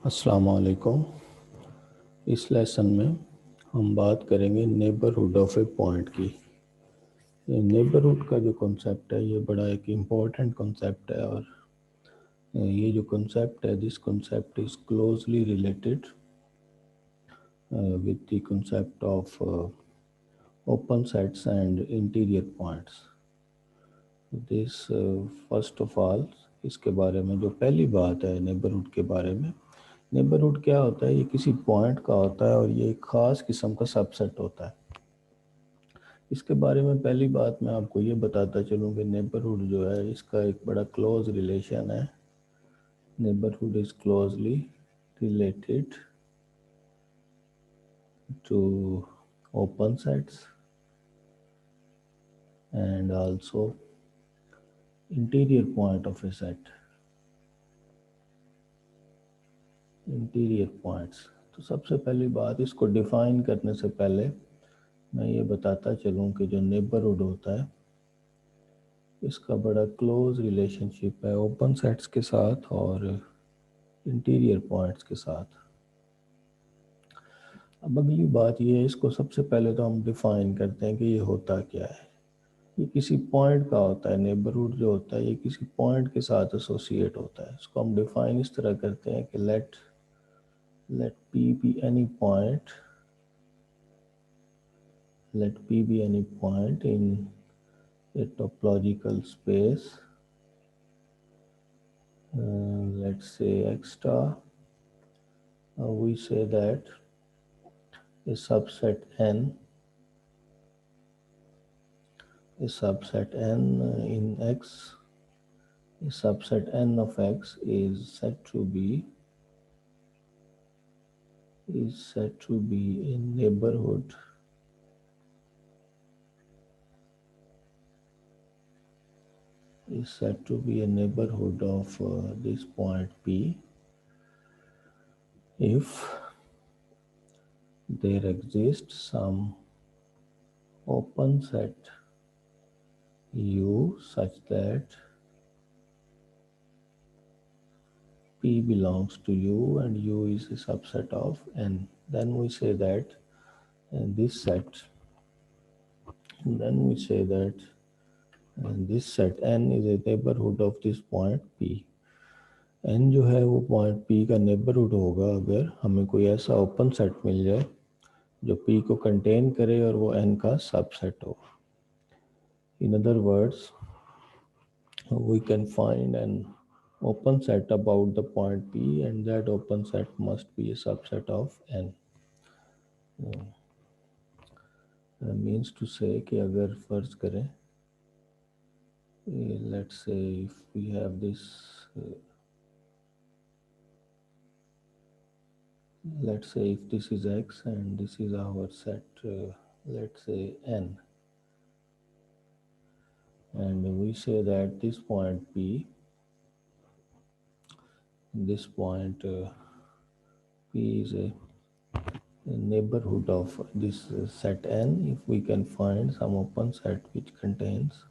अस्सलाम वालेकुम। इस लेसन में हम बात करेंगे नेबरहुड ऑफ ए पॉइंट की। ये नेबरहुड का जो कॉन्सेप्ट है ये बड़ा एक इम्पोर्टेंट कॉन्सेप्ट है और ये जो कॉन्सेप्ट है this concept is closely related with the concept of open sets and interior points. This first of all इसके बारे में जो पहली बात है नेबरहुड के बारे में, नेबरहुड क्या होता है? ये किसी पॉइंट का होता है और ये एक ख़ास किस्म का सबसेट होता है। इसके बारे में पहली बात मैं आपको ये बताता चलूँ कि नेबरहुड जो है इसका एक बड़ा क्लोज रिलेशन है। Neighbourhood is closely related to open sets and also interior point of a set, interior points. तो सबसे पहली बात, इसको डिफाइन करने से पहले मैं ये बताता चलूँ कि जो नेबरहुड होता है इसका बड़ा क्लोज रिलेशनशिप है ओपन सेट्स के साथ और इंटीरियर पॉइंट्स के साथ। अब अगली बात ये है, इसको सबसे पहले तो हम डिफाइन करते हैं कि ये होता क्या है। ये किसी पॉइंट का होता है। नेबरहुड जो होता है ये किसी पॉइंट के साथ एसोसिएट होता है। इसको हम डिफाइन इस तरह करते हैं कि late P be any point, let P be any point in a topological space, let's say X star. We say that a subset N in X, a subset N of X is said to be a neighborhood of this point P if there exists some open set U such that P belongs to U and U is a subset of N. Then we say that this set N is a neighborhood of this point P. N जो है वो point P का neighbourhood होगा अगर हमें कोई ऐसा open set मिल जाए जो P को कंटेन करे और वो N का सबसेट हो। In other words, we can find an open set about the point P and that open set must be a subset of N. Means to say कि अगर फर्ज करें, let's say if we have this, let's say if this is X and this is our set, let's say N, and we say that this point P, P is a neighborhood of this set N if we can find some open set which contains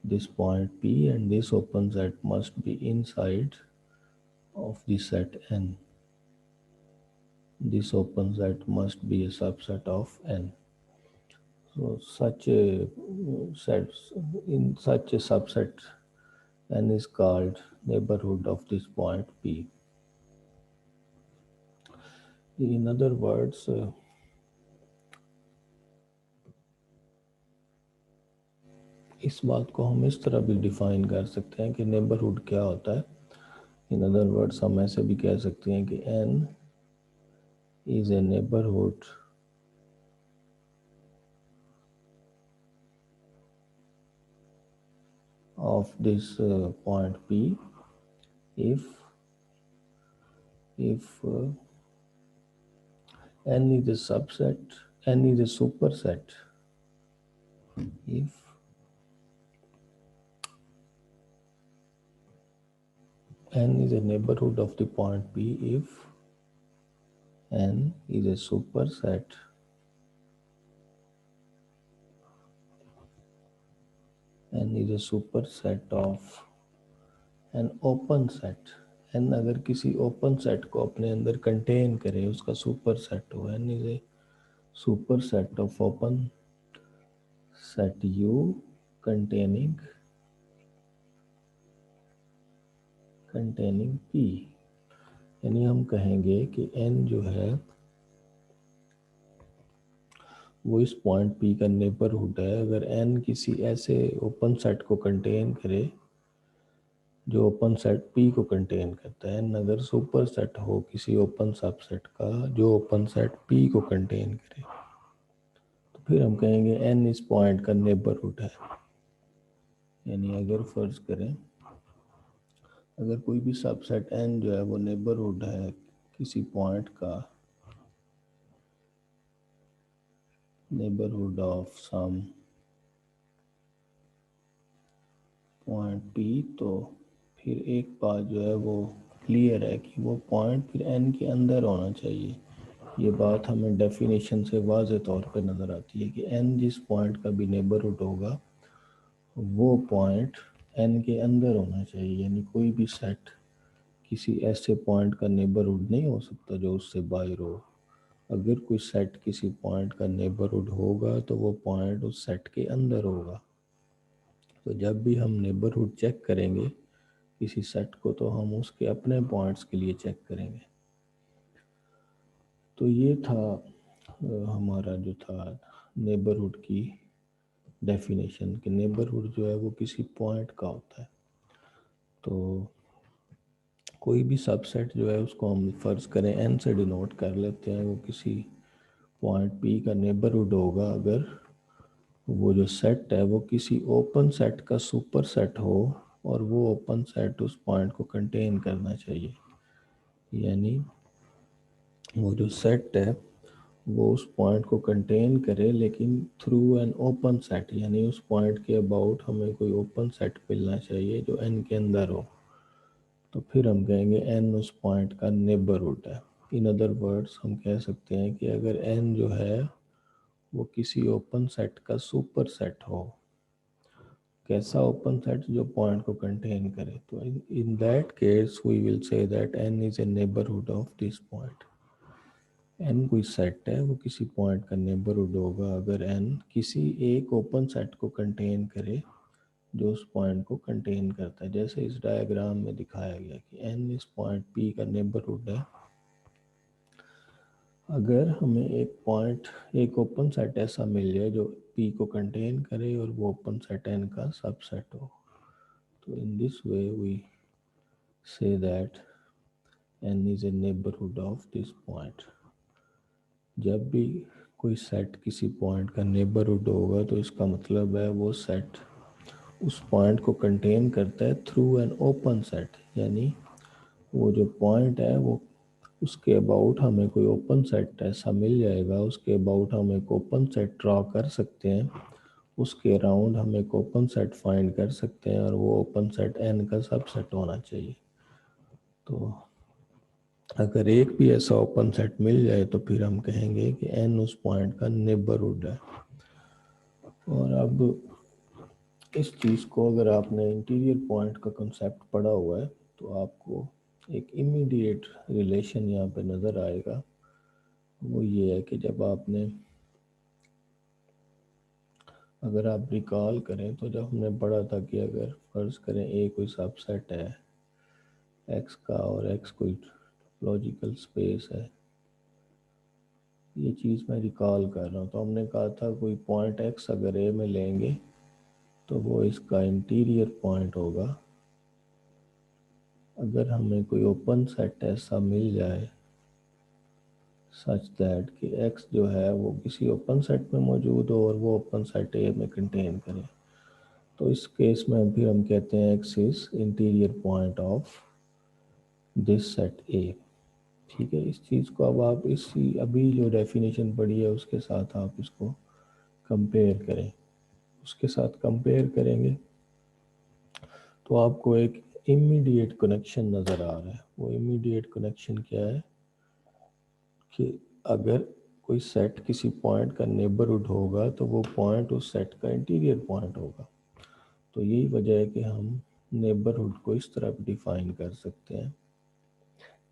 this point P, and this open set must be inside of the set N. This open set must be a subset of N. So such a subset N is called neighborhood of this point P. In other words, इस बात को हम इस तरह भी define कर सकते हैं कि नेबरहुड क्या होता है। इन अदर वर्ड्स हम ऐसे भी कह सकते हैं कि N is a neighborhood of this point P if N is a subset, N is a superset, if N is a neighborhood of the point P if N is a superset of an open set n अगर किसी open set को अपने अंदर contain करे, उसका super set हो, n is A super set of open set u containing p, यानी हम कहेंगे कि n जो है वो इस पॉइंट P का नेबरहुड है अगर n किसी ऐसे ओपन सेट को कंटेन करे जो ओपन सेट P को कंटेन करता है। n अगर सुपर सेट हो किसी ओपन सबसेट का जो ओपन सेट P को कंटेन करे, तो फिर हम कहेंगे n इस पॉइंट का नेबरहुड है। यानी अगर फर्ज करें अगर कोई भी सबसेट n जो है वो नेबरहुड है किसी पॉइंट का, neighbourhood of some point P, तो फिर एक बात जो है वो क्लियर है कि वो पॉइंट फिर n के अंदर होना चाहिए। ये बात हमें डेफिनेशन से वाज़े तौर पे नज़र आती है कि n जिस पॉइंट का भी नेबरहुड होगा वो पॉइंट n के अंदर होना चाहिए। यानी कोई भी सेट किसी ऐसे पॉइंट का नेबरहुड नहीं हो सकता जो उससे बाहर हो। अगर कोई सेट किसी पॉइंट का नेबरहुड होगा तो वो पॉइंट उस सेट के अंदर होगा। तो जब भी हम नेबरहुड चेक करेंगे किसी सेट को तो हम उसके अपने पॉइंट्स के लिए चेक करेंगे। तो ये था हमारा जो था नेबरहुड की डेफिनेशन कि नेबरहुड जो है वो किसी पॉइंट का होता है। तो कोई भी सबसेट जो है उसको हम फर्ज करें n से डिनोट कर लेते हैं, वो किसी पॉइंट P का नेबरहुड होगा अगर वो जो सेट है वो किसी ओपन सेट का सुपर सेट हो और वो ओपन सेट उस पॉइंट को कंटेन करना चाहिए। यानी वो जो सेट है वो उस पॉइंट को कंटेन करे लेकिन थ्रू एन ओपन सेट, यानी उस पॉइंट के अबाउट हमें कोई ओपन सेट मिलना चाहिए जो n के अंदर हो। तो फिर हम कहेंगे n उस पॉइंट का नेबरहुड है। इन अदर वर्ड्स हम कह सकते हैं कि अगर n जो है वो किसी ओपन सेट का सुपर सेट हो, कैसा ओपन सेट जो पॉइंट को कंटेन करे, तो in that case we will say that n is a neighbourhood of this point. n कोई सेट है वो किसी पॉइंट का नेबरहुड होगा अगर n किसी एक ओपन सेट को कंटेन करे जो उस पॉइंट को कंटेन करता है। जैसे इस डायग्राम में दिखाया गया कि n इस पॉइंट P का नेबरहुड है अगर हमें एक पॉइंट एक ओपन सेट ऐसा मिल जाए जो P को कंटेन करे और वो ओपन सेट n का सबसेट हो। तो in this way we say that n is a neighborhood of this point। जब भी कोई सेट किसी पॉइंट का नेबरहुड होगा तो इसका मतलब है वो सेट उस पॉइंट को कंटेन करता है थ्रू एन ओपन सेट। यानी वो जो पॉइंट है वो उसके अबाउट हमें कोई ओपन सेट ऐसा मिल जाएगा, उसके अबाउट हम एक ओपन सेट ड्रॉ कर सकते हैं, उसके अराउंड हम एक ओपन सेट फाइंड कर सकते हैं और वो ओपन सेट n का सबसेट होना चाहिए। तो अगर एक भी ऐसा ओपन सेट मिल जाए तो फिर हम कहेंगे कि n उस पॉइंट का नेबरहुड है। और अब इस चीज़ को अगर आपने इंटीरियर पॉइंट का कंसेप्ट पढ़ा हुआ है तो आपको एक इमीडिएट रिलेशन यहाँ पे नज़र आएगा। वो ये है कि जब आपने अगर आप रिकॉल करें तो जब हमने पढ़ा था कि अगर फर्ज करें ए कोई सबसेट है x का और x कोई लॉजिकल स्पेस है, ये चीज़ मैं रिकॉल कर रहा हूँ। तो हमने कहा था कोई पॉइंट x अगर ए में लेंगे तो वो इसका इंटीरियर पॉइंट होगा। अगर हमें कोई ओपन सेट ऐसा मिल जाए सच दैट कि x जो है वो किसी ओपन सेट में मौजूद हो और वो ओपन सेट ए में कंटेन करे, तो इस केस में फिर हम कहते हैं x is interior point of this set ए। ठीक है, इस चीज़ को अब आप इसी अभी जो डेफिनेशन पढ़ी है उसके साथ आप इसको कंपेयर करें। उसके साथ कंपेयर करेंगे तो आपको एक इमीडिएट कनेक्शन नज़र आ रहा है। वो इमीडिएट कनेक्शन क्या है कि अगर कोई सेट किसी पॉइंट का नेबरहुड होगा तो वो पॉइंट उस सेट का इंटीरियर पॉइंट होगा। तो यही वजह है कि हम नेबरहुड को इस तरह डिफाइन कर सकते हैं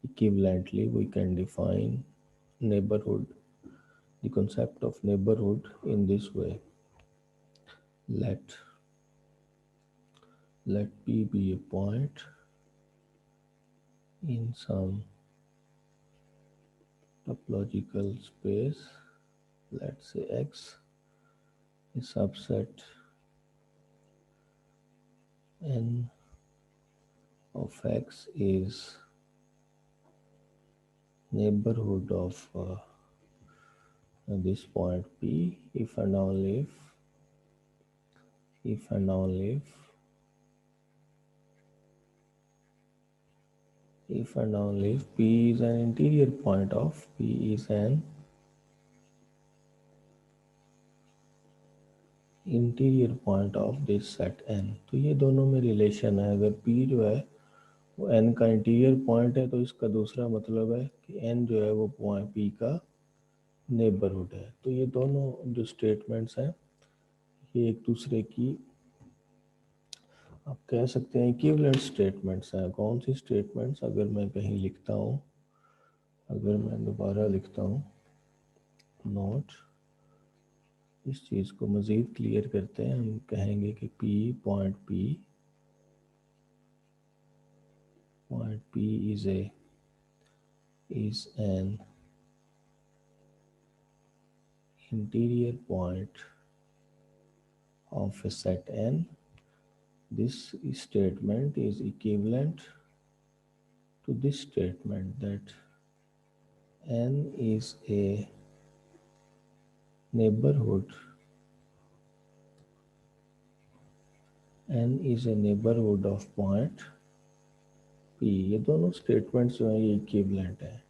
Equivalently, we can define neighborhood, the concept of neighborhood in this way. Let P be a point in some topological space. Let's say X. A subset n of X is neighborhood of this point P if and only if P is an interior point of this set n। तो ये दोनों में relation है। अगर P जो है वो n का इंटीरियर पॉइंट है तो इसका दूसरा मतलब है कि n जो है वो पॉइंट P का नेबरहुड है। तो ये दोनों जो स्टेटमेंट्स हैं ये एक दूसरे की आप कह सकते हैं इक्विवेलेंट स्टेटमेंट्स हैं। कौन सी स्टेटमेंट्स? अगर मैं कहीं लिखता हूँ, अगर मैं दोबारा लिखता हूँ नोट, इस चीज़ को मज़ीद क्लियर करते हैं। हम कहेंगे कि point P is an interior point of a set n. This statement is equivalent to this statement that n is a neighborhood of point P। ये दोनों स्टेटमेंट्स जो हैं ये इक्विवेलेंट है।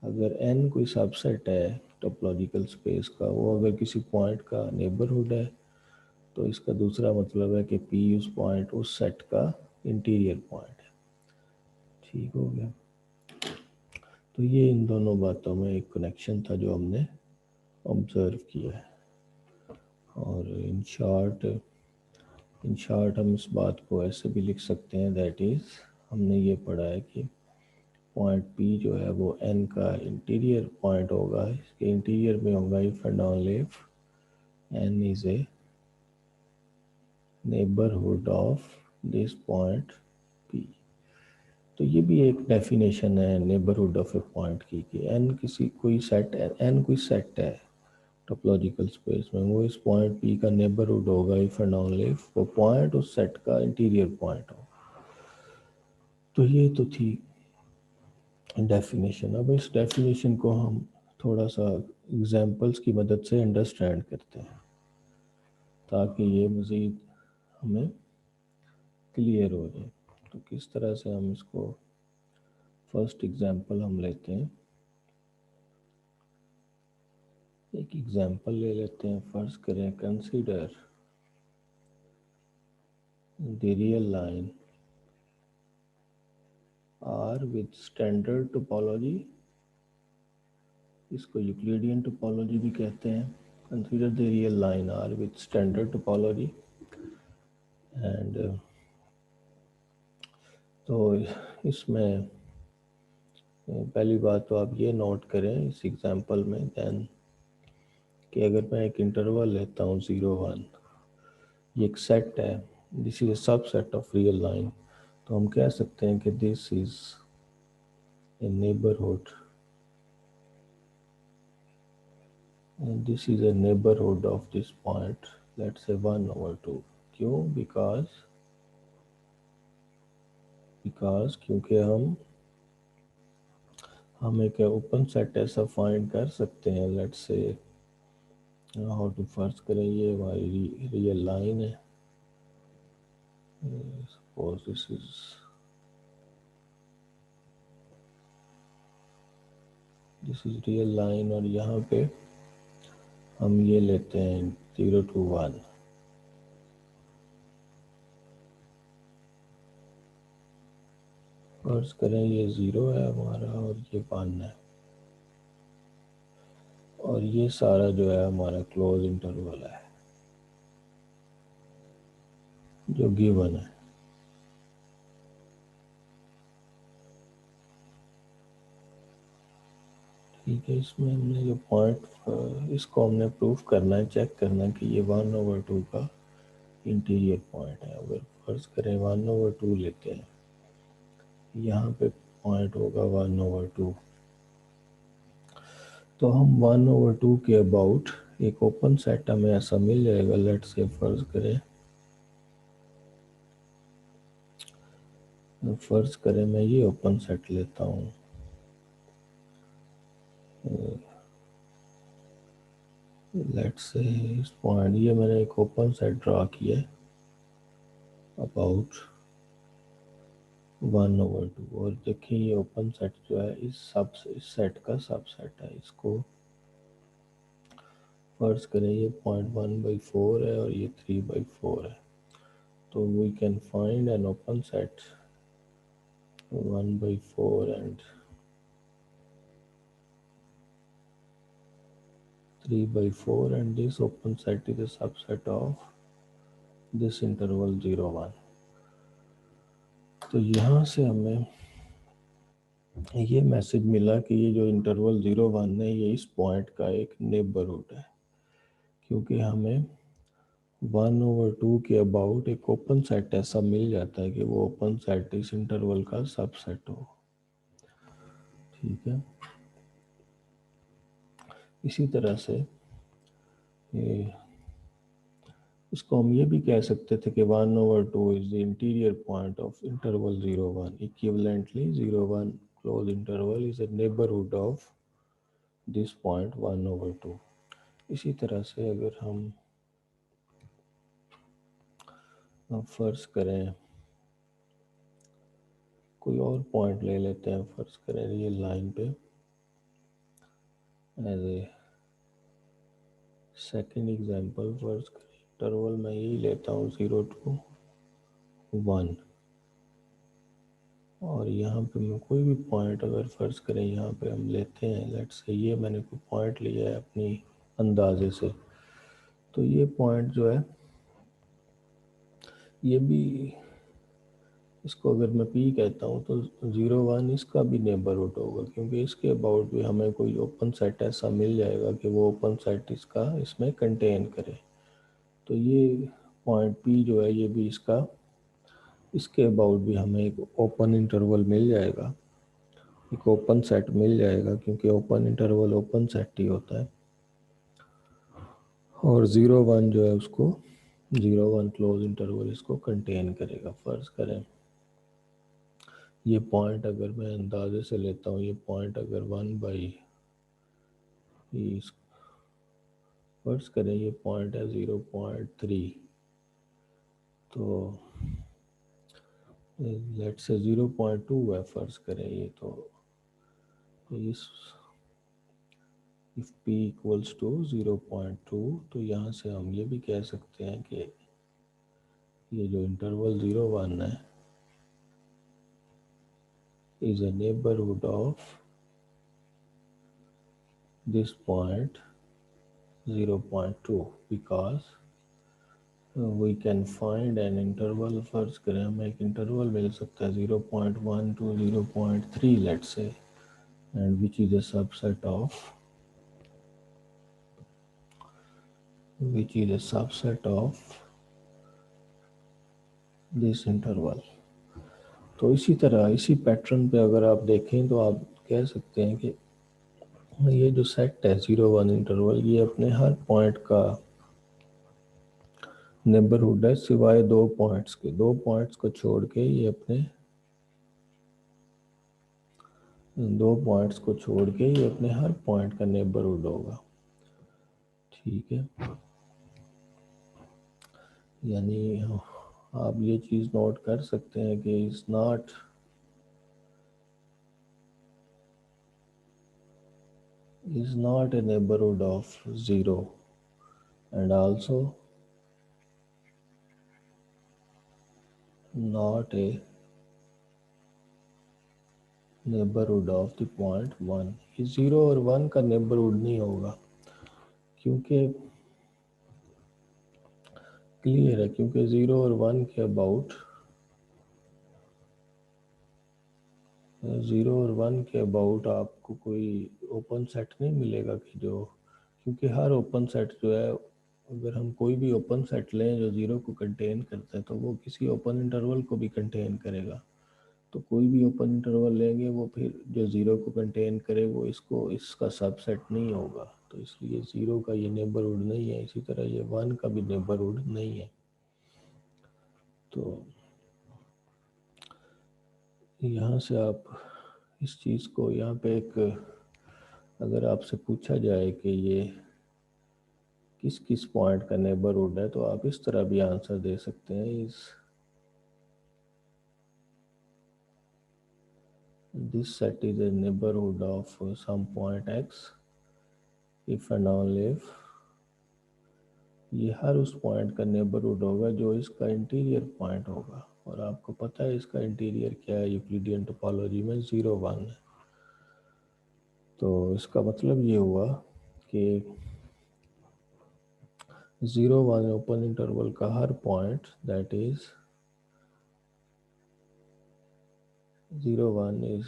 अगर n कोई सबसेट है टोपोलॉजिकल स्पेस का, वो अगर किसी पॉइंट का नेबरहुड है तो इसका दूसरा मतलब है कि P उस पॉइंट उस सेट का इंटीरियर पॉइंट है। ठीक हो गया? तो ये इन दोनों बातों में एक कनेक्शन था जो हमने ऑब्जर्व किया है। और इन शॉर्ट हम इस बात को ऐसे भी लिख सकते हैं, दैट इज़ हमने ये पढ़ा है कि पॉइंट P जो है वो n का इंटीरियर पॉइंट होगा। इसके इंटीरियर में होगा if and only if n is a neighbourhood of this point P। तो ये भी एक डेफिनेशन है नेबरहुड ऑफ ए पॉइंट की कि n कोई सेट है टोपोलॉजिकल स्पेस में, वो इस पॉइंट P का नेबरहुड होगा इफ एंड ओनली इफ वो पॉइंट उस सेट का इंटीरियर पॉइंट हो। तो ये तो थी डेफिनेशन। अब इस डेफिनेशन को हम थोड़ा सा एग्जांपल्स की मदद से अंडरस्टैंड करते हैं ताकि ये मज़ीद हमें क्लियर हो जाए। तो किस तरह से हम इसको, फर्स्ट एग्जांपल हम लेते हैं, एक एग्जांपल ले लेते हैं। फर्ज करें consider the real line R with standard topology. इसको यूक्लिडियन टोपोलॉजी भी कहते हैं। Consider the real line R with standard topology and तो इसमें पहली बात तो आप ये नोट करें इस एग्जांपल में देन कि अगर मैं एक इंटरवल लेता हूँ 0 1, ये एक सेट है, this is a subset of real line, तो हम कह सकते हैं कि this is a neighbourhood and this is a neighborhood of this point, let's say 1 over 2। क्यों? because क्योंकि हम एक ओपन सेट ऐसा फाइंड कर सकते हैं। लेट्स से हाउ टू फर्ज करें, ये हमारी रियल लाइन है। Suppose this is real line और यहाँ पे हम ये लेते हैं 0 to 1। फर्ज करें ये 0 है हमारा और ये 1 है और ये सारा जो है हमारा क्लोज इंटरवल है जो गिवन है। ठीक है, इसमें हमने जो पॉइंट इसको हमने प्रूफ करना है, चेक करना है कि ये 1/2 का इंटीरियर पॉइंट है। अगर फर्ज करें 1/2 लेते हैं, यहाँ पे पॉइंट होगा 1/2, तो हम 1/2 के अबाउट एक ओपन सेट हमें ऐसा मिल जाएगा। लेट से फर्ज करें मैं ये ओपन सेट लेता हूँ। लेट से इस पॉइंट, ये मैंने एक ओपन सेट ड्रा किया है अबाउट 1/2, और देखिए ये ओपन सेट जो है इस सेट का सबसेट है। इसको फर्ज करें ये पॉइंट 1/4 है और ये 3/4 है, तो we can find an open set 1/4 and 3/4, and this open set is a subset of this interval 0, 1। तो यहाँ से हमें ये मैसेज मिला कि ये जो इंटरवल 0, 1 है ये इस पॉइंट का एक नेबरहुड है, क्योंकि हमें 1/2 के अबाउट एक ओपन सेट ऐसा मिल जाता है कि वो ओपन सेट इस इंटरवल का सबसेट हो। ठीक है, इसी तरह से ये इसको हम ये भी कह सकते थे कि 1/2 is the interior point of interval 0, 1। Equivalently 0, 1 close interval is a neighborhood of this point 1/2। इसी तरह से अगर हम फर्ज करें कोई और पॉइंट ले लेते हैं, फर्ज करें ये लाइन पे एज ए सेकेंड एग्जांपल, फर्ज करें इंटरवल मैं यही लेता हूँ 0 to 1, और यहाँ पे मैं कोई भी पॉइंट अगर फर्ज करें यहाँ पे हम लेते हैं, लेट्स से ये मैंने कोई पॉइंट लिया है अपनी अंदाजे से, तो ये पॉइंट जो है ये भी, इसको अगर मैं P कहता हूँ तो 0, 1 इसका भी नेबरहुड होगा, क्योंकि इसके अबाउट भी हमें कोई ओपन सेट ऐसा मिल जाएगा कि वो ओपन सेट इसका इसमें कंटेन करे। तो ये पॉइंट P जो है ये भी इसके अबाउट भी हमें एक ओपन इंटरवल मिल जाएगा, एक ओपन सेट मिल जाएगा, क्योंकि ओपन इंटरवल ओपन सेट ही होता है। और 0, 1 जो है उसको 0, 1 क्लोज इंटरवल इसको कंटेन करेगा। फर्ज करें ये पॉइंट अगर मैं अंदाजे से लेता हूँ, ये पॉइंट अगर 1/, फर्ज करें ये पॉइंट है 0.3, तो लेट से 0.2 है फर्ज करें ये, तो इस इफ p इक्वल्स टू 0.2, तो यहाँ से हम ये भी कह सकते हैं कि ये जो इंटरवल 0, 1 है is a neighborhood of this point 0.2, because we can find an interval, फर्ज करें हमें एक इंटरवल मिल सकता है 0.1 to 0.3 let's say, and which is a subset of this interval। तो इसी तरह इसी पैटर्न पे अगर आप देखें तो आप कह सकते हैं कि ये जो सेट है 0, 1 इंटरवल, ये अपने हर पॉइंट का नेबरहुड है, सिवाय दो पॉइंट्स को छोड़ के ये अपने हर पॉइंट का नेबरहुड होगा। ठीक है, यानी आप ये चीज़ नोट कर सकते हैं कि is not a neighbourhood of 0, and also not a neighbourhood of the point 1। ये 0 और 1 का नेबरहुड नहीं होगा, क्योंकि क्लियर है, क्योंकि 0 और 1 के अबाउट ज़ीरो और वन के अबाउट आपको कोई ओपन सेट नहीं मिलेगा कि जो, क्योंकि हर ओपन सेट जो है, अगर हम कोई भी ओपन सेट लें जो ज़ीरो को कंटेन करता है तो वो किसी ओपन इंटरवल को भी कंटेन करेगा। तो कोई भी ओपन इंटरवल लेंगे वो फिर जो ज़ीरो को कंटेन करे वो इसका सबसेट नहीं होगा। तो इसलिए ज़ीरो का ये नेबरहुड नहीं है, इसी तरह ये वन का भी नेबरहुड नहीं है। तो यहाँ से आप इस चीज़ को यहाँ पे एक, अगर आपसे पूछा जाए कि ये किस किस पॉइंट का नेबरहुड है तो आप इस तरह भी आंसर दे सकते हैं, इस this set is a neighborhood of some point x if and only if, ये हर उस पॉइंट का नेबरहुड होगा जो इसका इंटीरियर पॉइंट होगा। और आपको पता है इसका इंटीरियर क्या है, यूक्लिडियन टोपोलॉजी में 0 1 है। तो इसका मतलब ये हुआ कि 0 1 ओपन इंटरवल का हर point that is 0 1 is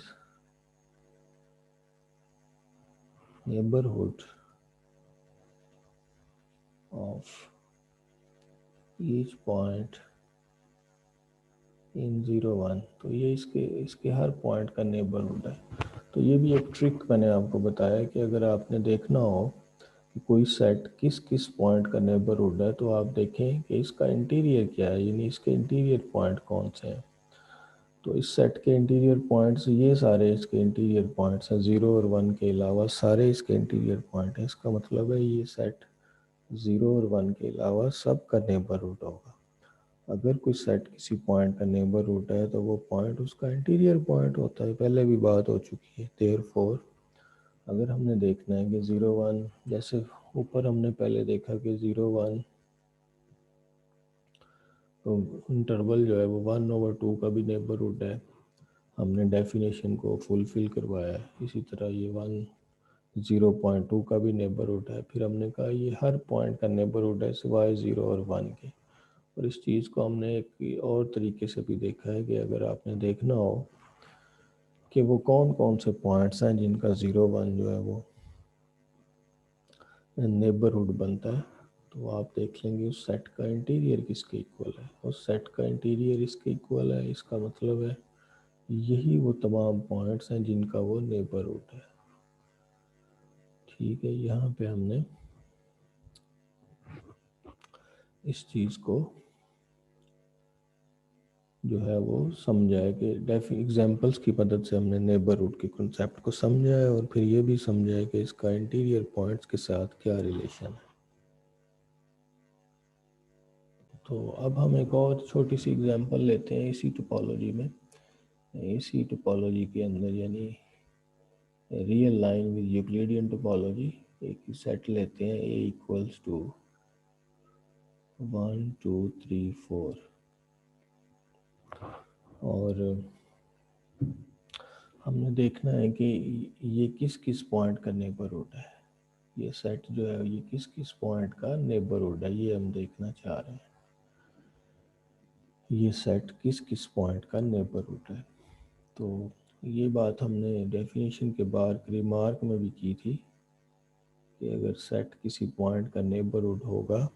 neighbourhood of each point in 0 1। तो ये इसके इसके हर पॉइंट का नेबरहुड है। तो ये भी एक ट्रिक मैंने आपको बताया कि अगर आपने देखना हो कि कोई सेट किस किस पॉइंट का नेबरहुड है तो आप देखें कि इसका इंटीरियर क्या है, यानी इसके इंटीरियर पॉइंट कौन से हैं। तो इस सेट के इंटीरियर पॉइंट्स, ये सारे इसके इंटीरियर पॉइंट्स हैं, 0 और 1 के अलावा सारे इसके इंटीरियर पॉइंट हैं। इसका मतलब है ये सेट 0 और 1 के अलावा सब का नेबरहुड होगा। अगर कोई सेट किसी पॉइंट का नेबरहुड है तो वो पॉइंट उसका इंटीरियर पॉइंट होता है, पहले भी बात हो चुकी है। देयरफॉर अगर हमने देखना है कि 0 1, जैसे ऊपर हमने पहले देखा कि 0 1 तो इंटरवल जो है वो 1/2 का भी नेबरहुड है, हमने डेफिनेशन को फुलफिल करवाया है। इसी तरह ये 0.2 का भी नेबरहुड है। फिर हमने कहा ये हर पॉइंट का नेबरहुड है सिवाय 0 और 1 के। और इस चीज़ को हमने एक और तरीके से भी देखा है कि अगर आपने देखना हो कि वो कौन कौन से पॉइंट्स हैं जिनका 0 1 जो है वो नेबरहुड बनता है, तो आप देख लेंगे उस सेट का इंटीरियर किसके इक्वल है। उस सेट का इंटीरियर इसके इक्वल है, इसका मतलब है यही वो तमाम पॉइंट्स हैं जिनका वो नेबरहुड है। ठीक है, यहाँ पे हमने इस चीज़ को जो है वो समझा है कि एग्जांपल्स की मदद से हमने नेबरहुड के कॉन्सेप्ट को समझा है और फिर ये भी समझा है कि इसका इंटीरियर पॉइंट्स के साथ क्या रिलेशन है। तो अब हम एक और छोटी सी एग्जांपल लेते हैं इसी टोपोलॉजी में, इसी टोपोलॉजी के अंदर, यानी real line with Euclidean topology. एक सेट लेते हैं A इक्वल्स टू 1 2 3 4 और हमने देखना है कि ये किस किस पॉइंट का नेबरहुड है। ये सेट जो है ये किस किस पॉइंट का नेबरहुड है, ये हम देखना चाह रहे हैं। ये सेट किस किस पॉइंट का नेबरहुड है। तो ये बात हमने डेफिनेशन के बाद रिमार्क में भी की थी कि अगर सेट किसी पॉइंट का नेबरहुड होगा,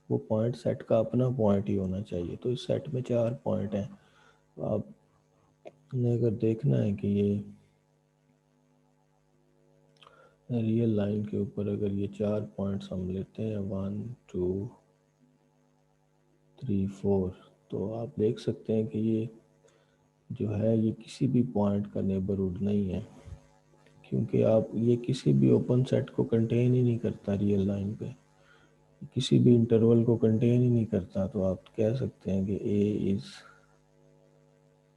वो पॉइंट सेट का अपना पॉइंट ही होना चाहिए। तो इस सेट में 4 पॉइंट हैं। तो आपने अगर देखना है कि ये रियल लाइन के ऊपर अगर ये 4 पॉइंट्स हम लेते हैं 1 2 3 4, तो आप देख सकते हैं कि ये जो है ये किसी भी पॉइंट का नेबरहुड नहीं है, क्योंकि आप ये किसी भी ओपन सेट को कंटेन ही नहीं करता रियल लाइन पे, किसी भी इंटरवल को कंटेन ही नहीं करता। तो आप कह सकते हैं कि A is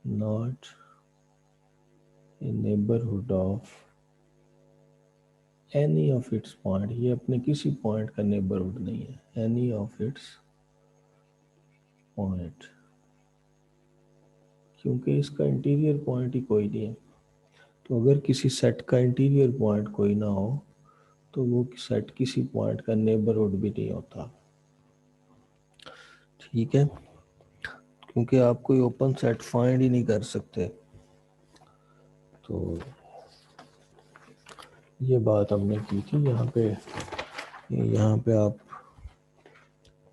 not a neighbourhood of any of its point. ये अपने किसी पॉइंट का नेबरहुड नहीं है, एनी ऑफ इट्स पॉइंट, क्योंकि इसका इंटीरियर पॉइंट ही कोई नहीं है। तो अगर किसी सेट का इंटीरियर पॉइंट कोई ना हो तो वो सेट किसी पॉइंट का नेबरहुड भी नहीं होता। ठीक है, क्योंकि आप कोई ओपन सेट फाइंड ही नहीं कर सकते तो ये बात हमने की थी। यहाँ पे आप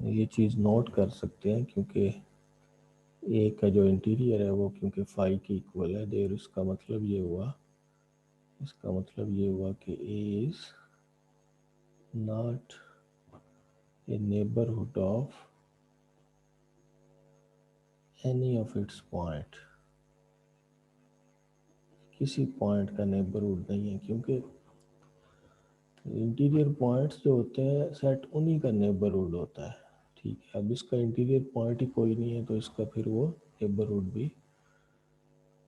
ये चीज़ नोट कर सकते हैं, क्योंकि ए का जो इंटीरियर है वो क्योंकि फाई की इक्वल है, देर इसका मतलब ये हुआ कि A is not a neighbourhood of any of its point. किसी पॉइंट का नेबरहुड नहीं है, क्योंकि इंटीरियर पॉइंट्स जो होते हैं सेट उन्हीं का नेबरहुड होता है। ठीक है, अब इसका इंटीरियर पॉइंट ही कोई नहीं है, तो इसका फिर वो नेबरहुड भी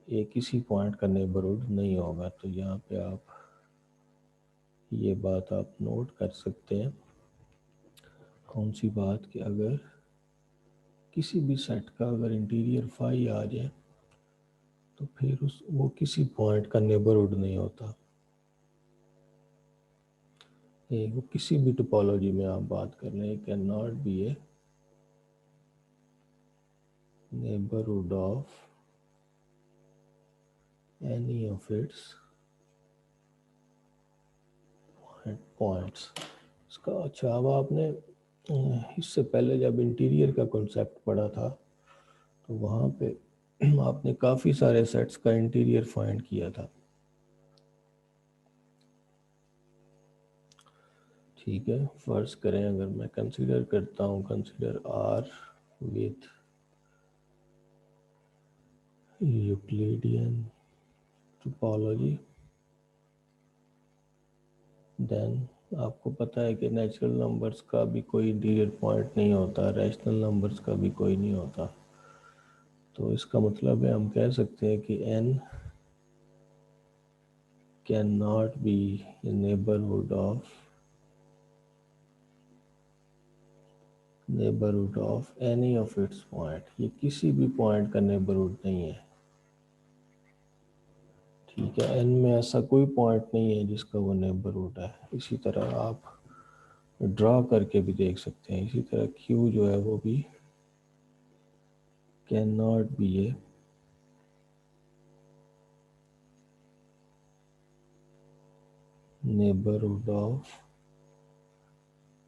किसी पॉइंट का नेबरहुड नहीं होगा। तो यहाँ पे आप ये बात आप नोट कर सकते हैं। कौन सी बात? कि अगर किसी भी सेट का अगर इंटीरियर फाई आ जाए तो फिर वो किसी पॉइंट का नेबरहुड नहीं होता। वो किसी भी टोपोलॉजी में आप बात कर रहे हैं, can not be A neighbourhood of any of it's points. इसका अच्छा, अब आपने इससे पहले जब इंटीरियर का कॉन्सेप्ट पढ़ा था तो वहाँ पे आपने काफ़ी सारे सेट्स का इंटीरियर फाइंड किया था। ठीक है, फर्ज करें अगर मैं कंसीडर करता हूँ, consider R with Euclidean topology, then आपको पता है कि नेचुरल नंबर्स का भी कोई इंटीरियर पॉइंट नहीं होता, रैशनल नंबर्स का भी कोई नहीं होता। तो इसका मतलब है हम कह सकते हैं कि n can not be A neighbourhood of any of its point. ये किसी भी पॉइंट का नेबरहुड नहीं है। ठीक है, n में ऐसा कोई पॉइंट नहीं है जिसका वो नेबरहुड है। इसी तरह आप ड्रा करके भी देख सकते हैं। इसी तरह q जो है वो भी can not be A neighbourhood of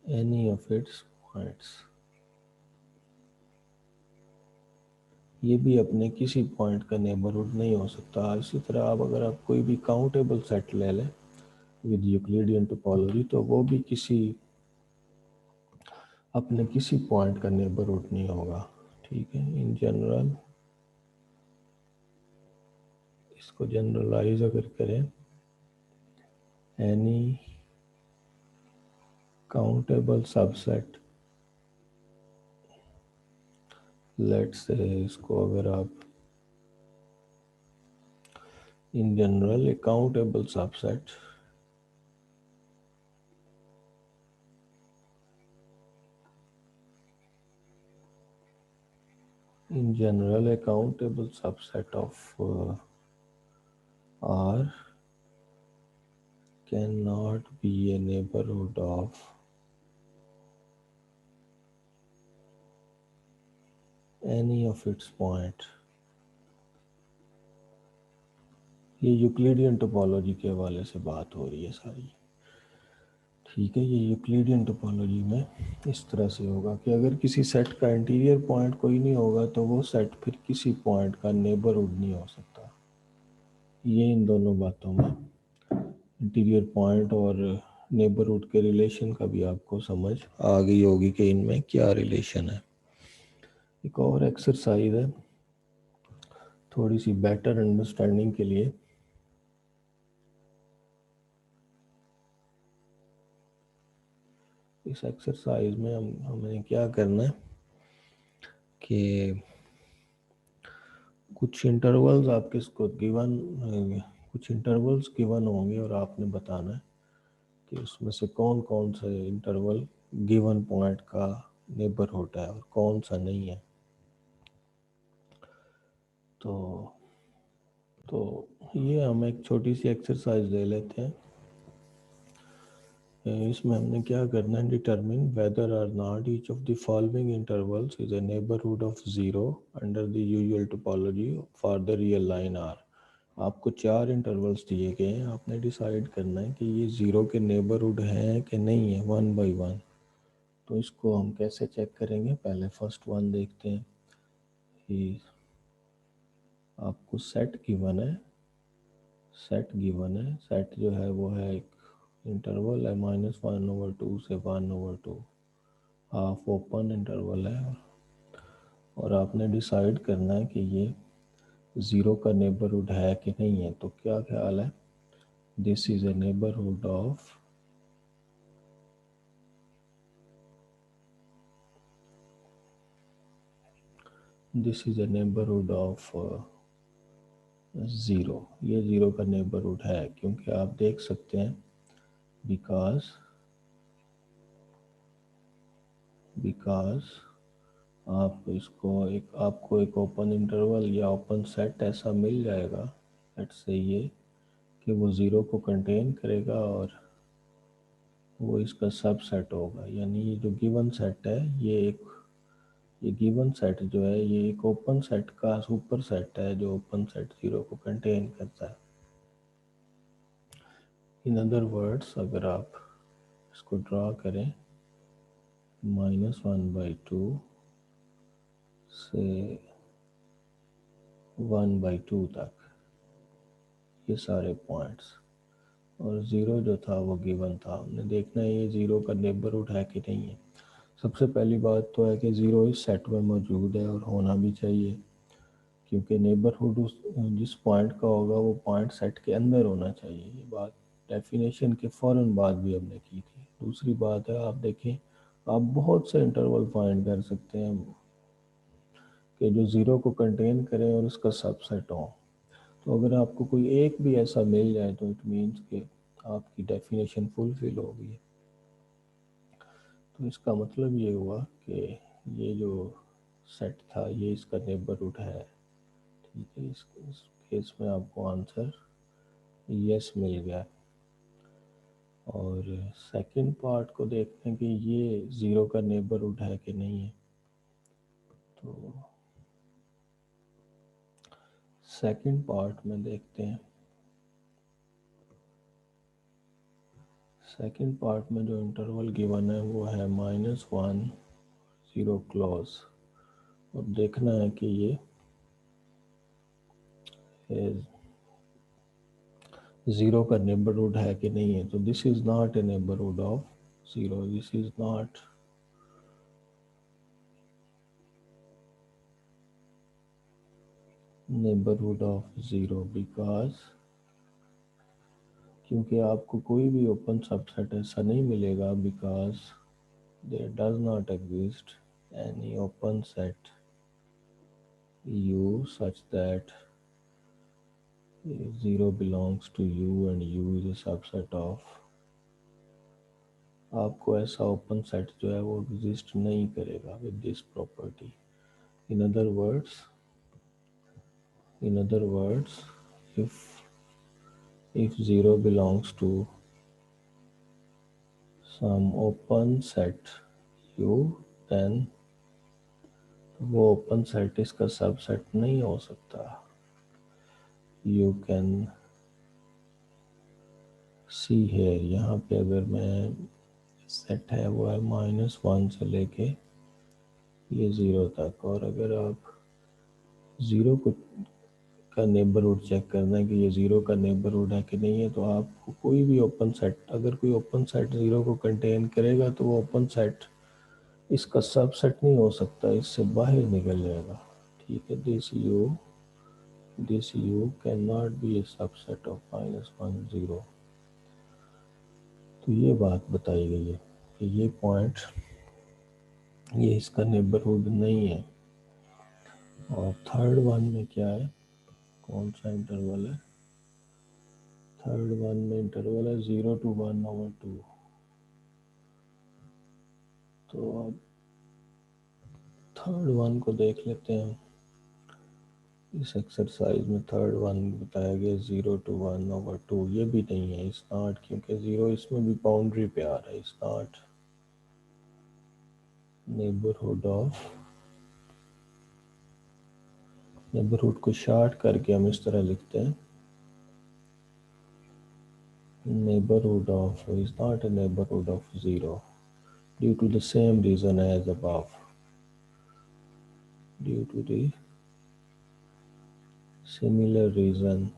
any of it's points. ये भी अपने किसी पॉइंट का नेबरहुड नहीं हो सकता। इसी तरह अगर आप कोई भी काउंटेबल सेट ले लें विद यूक्लिडियन टोपोलॉजी, तो वो भी अपने किसी पॉइंट का नेबरहुड नहीं होगा। ठीक है, इन जनरल इसको जनरलाइज अगर करें, any countable subset, let's say इसको अगर आप in general A countable subset in general a countable subset of R cannot be a neighborhood of any of its point। ये यूक्लिडियन टोपोलॉजी के हवाले से बात हो रही है सारी। ठीक है, ये यूक्लिडियन टोपोलॉजी में इस तरह से होगा कि अगर किसी सेट का इंटीरियर पॉइंट कोई नहीं होगा तो वो सेट फिर किसी पॉइंट का नेबरहुड नहीं हो सकता। ये इन दोनों बातों में, इंटीरियर पॉइंट और नेबरहुड के रिलेशन का भी आपको समझ आ गई होगी कि इनमें क्या रिलेशन है। एक और एक्सरसाइज है थोड़ी सी बेटर अंडरस्टैंडिंग के लिए। इस एक्सरसाइज में हमें क्या करना है कि कुछ इंटरवल्स आपके इसको कुछ इंटरवल्स गिवन होंगे और आपने बताना है कि उसमें से कौन कौन से इंटरवल गिवन पॉइंट का नेबरहुड है और कौन सा नहीं है। तो ये हम एक छोटी सी एक्सरसाइज ले लेते हैं। इसमें हमने क्या करना है, determine whether or not each of the following intervals is a neighbourhood of 0 under the usual topology for the real line R. आपको 4 इंटरवल्स दिए गए हैं, आपने डिसाइड करना है कि ये ज़ीरो के नेबरहुड हैं कि नहीं है, वन बाई वन। तो इसको हम कैसे चेक करेंगे? पहले फर्स्ट वन देखते हैं कि आपको सेट गिवन है, सेट जो है वो है एक इंटरवल है -1/2 से 1/2, हाफ ओपन इंटरवल है, और आपने डिसाइड करना है कि ये ज़ीरो का नेबरहुड है कि नहीं है। तो क्या ख्याल है? This is a neighbourhood of zero. ये ज़ीरो का नेबरहुड है, क्योंकि आप देख सकते हैं बिकॉज आपको एक ओपन इंटरवल या ओपन सेट ऐसा मिल जाएगा, लेट्स से ये कि वो ज़ीरो को कंटेन करेगा और वो इसका सबसेट होगा। यानी ये जो गिवन सेट है, ये गिवन सेट जो है ये एक ओपन सेट का सुपर सेट है, जो ओपन सेट ज़ीरो को कंटेन करता है। इन अदर वर्ड्स, अगर आप इसको ड्रा करें -1/2 से 1/2 तक, ये सारे पॉइंट्स, और ज़ीरो जो था वो गिवन था, हमने देखना है ये ज़ीरो का नेबरहुड है कि नहीं है। सबसे पहली बात तो है कि ज़ीरो इस सेट में मौजूद है और होना भी चाहिए, क्योंकि नेबरहुड उस जिस पॉइंट का होगा वो पॉइंट सेट के अंदर होना चाहिए। ये बात डेफिनेशन के फ़ौरन बाद भी हमने की थी। दूसरी बात है, आप देखें, आप बहुत से इंटरवल फाइंड कर सकते हैं कि जो ज़ीरो को कंटेन करें और उसका सबसेट हो। तो अगर आपको कोई एक भी ऐसा मिल जाए तो इट मीन्स कि आपकी डेफिनेशन फुलफिल हो गई है। तो इसका मतलब ये हुआ कि ये जो सेट था ये इसका नेबरहुड है। ठीक है, इस केस में आपको आंसर यस मिल गया। और सेकंड पार्ट को देखते हैं कि ये ज़ीरो का नेबरहुड है कि नहीं है। तो सेकंड पार्ट में देखते हैं, सेकंड पार्ट में जो इंटरवल गिवन है वो है -1 0 क्लोज, और देखना है कि ये ज़ीरो का नेबरहुड है कि नहीं है। तो this is not a neighbourhood of zero, this is not neighbourhood of zero, because क्योंकि आपको कोई भी ओपन सबसेट ऐसा नहीं मिलेगा, because there does not exist any open set U such that zero belongs to U and U is a subset of, आपको ऐसा open set जो है वो एग्जिस्ट नहीं करेगा with this property. In other words, if 0 belongs to some open set U, then वो open set इसका subset नहीं हो सकता। यू कैन सी हेयर, यहाँ पे अगर मैं सेट है वो है -1 से लेके ये 0 तक, और अगर आप ज़ीरो को का नेबरहुड चेक करना है कि ये ज़ीरो का नेबरहुड है कि नहीं है, तो आपको कोई भी ओपन सेट, अगर कोई ओपन सेट ज़ीरो को कंटेन करेगा तो वो ओपन सेट इसका सबसेट नहीं हो सकता, इससे बाहर निकल जाएगा। ठीक है, this you can not be A subset of -1 0। तो ये बात बताई गई है कि ये पॉइंट ये इसका नेबरहुड नहीं है। और थर्ड वन में क्या है, कौन सा इंटरवल है? थर्ड वन में इंटरवल है 0 to 1/2। तो अब थर्ड वन को देख लेते हैं। इस एक्सरसाइज में थर्ड वन बताया गया 0 to 1/2, ये भी नहीं है, इस नॉट, क्योंकि ज़ीरो इसमें भी बाउंड्री पे आ रहा है। इस नॉट नेबरहुड ऑफ, नेबरहुड को शॉर्ट करके हम इस तरह लिखते हैं neighborhood of is not a neighborhood of 0 due to the same reason as above. Due to the similar reason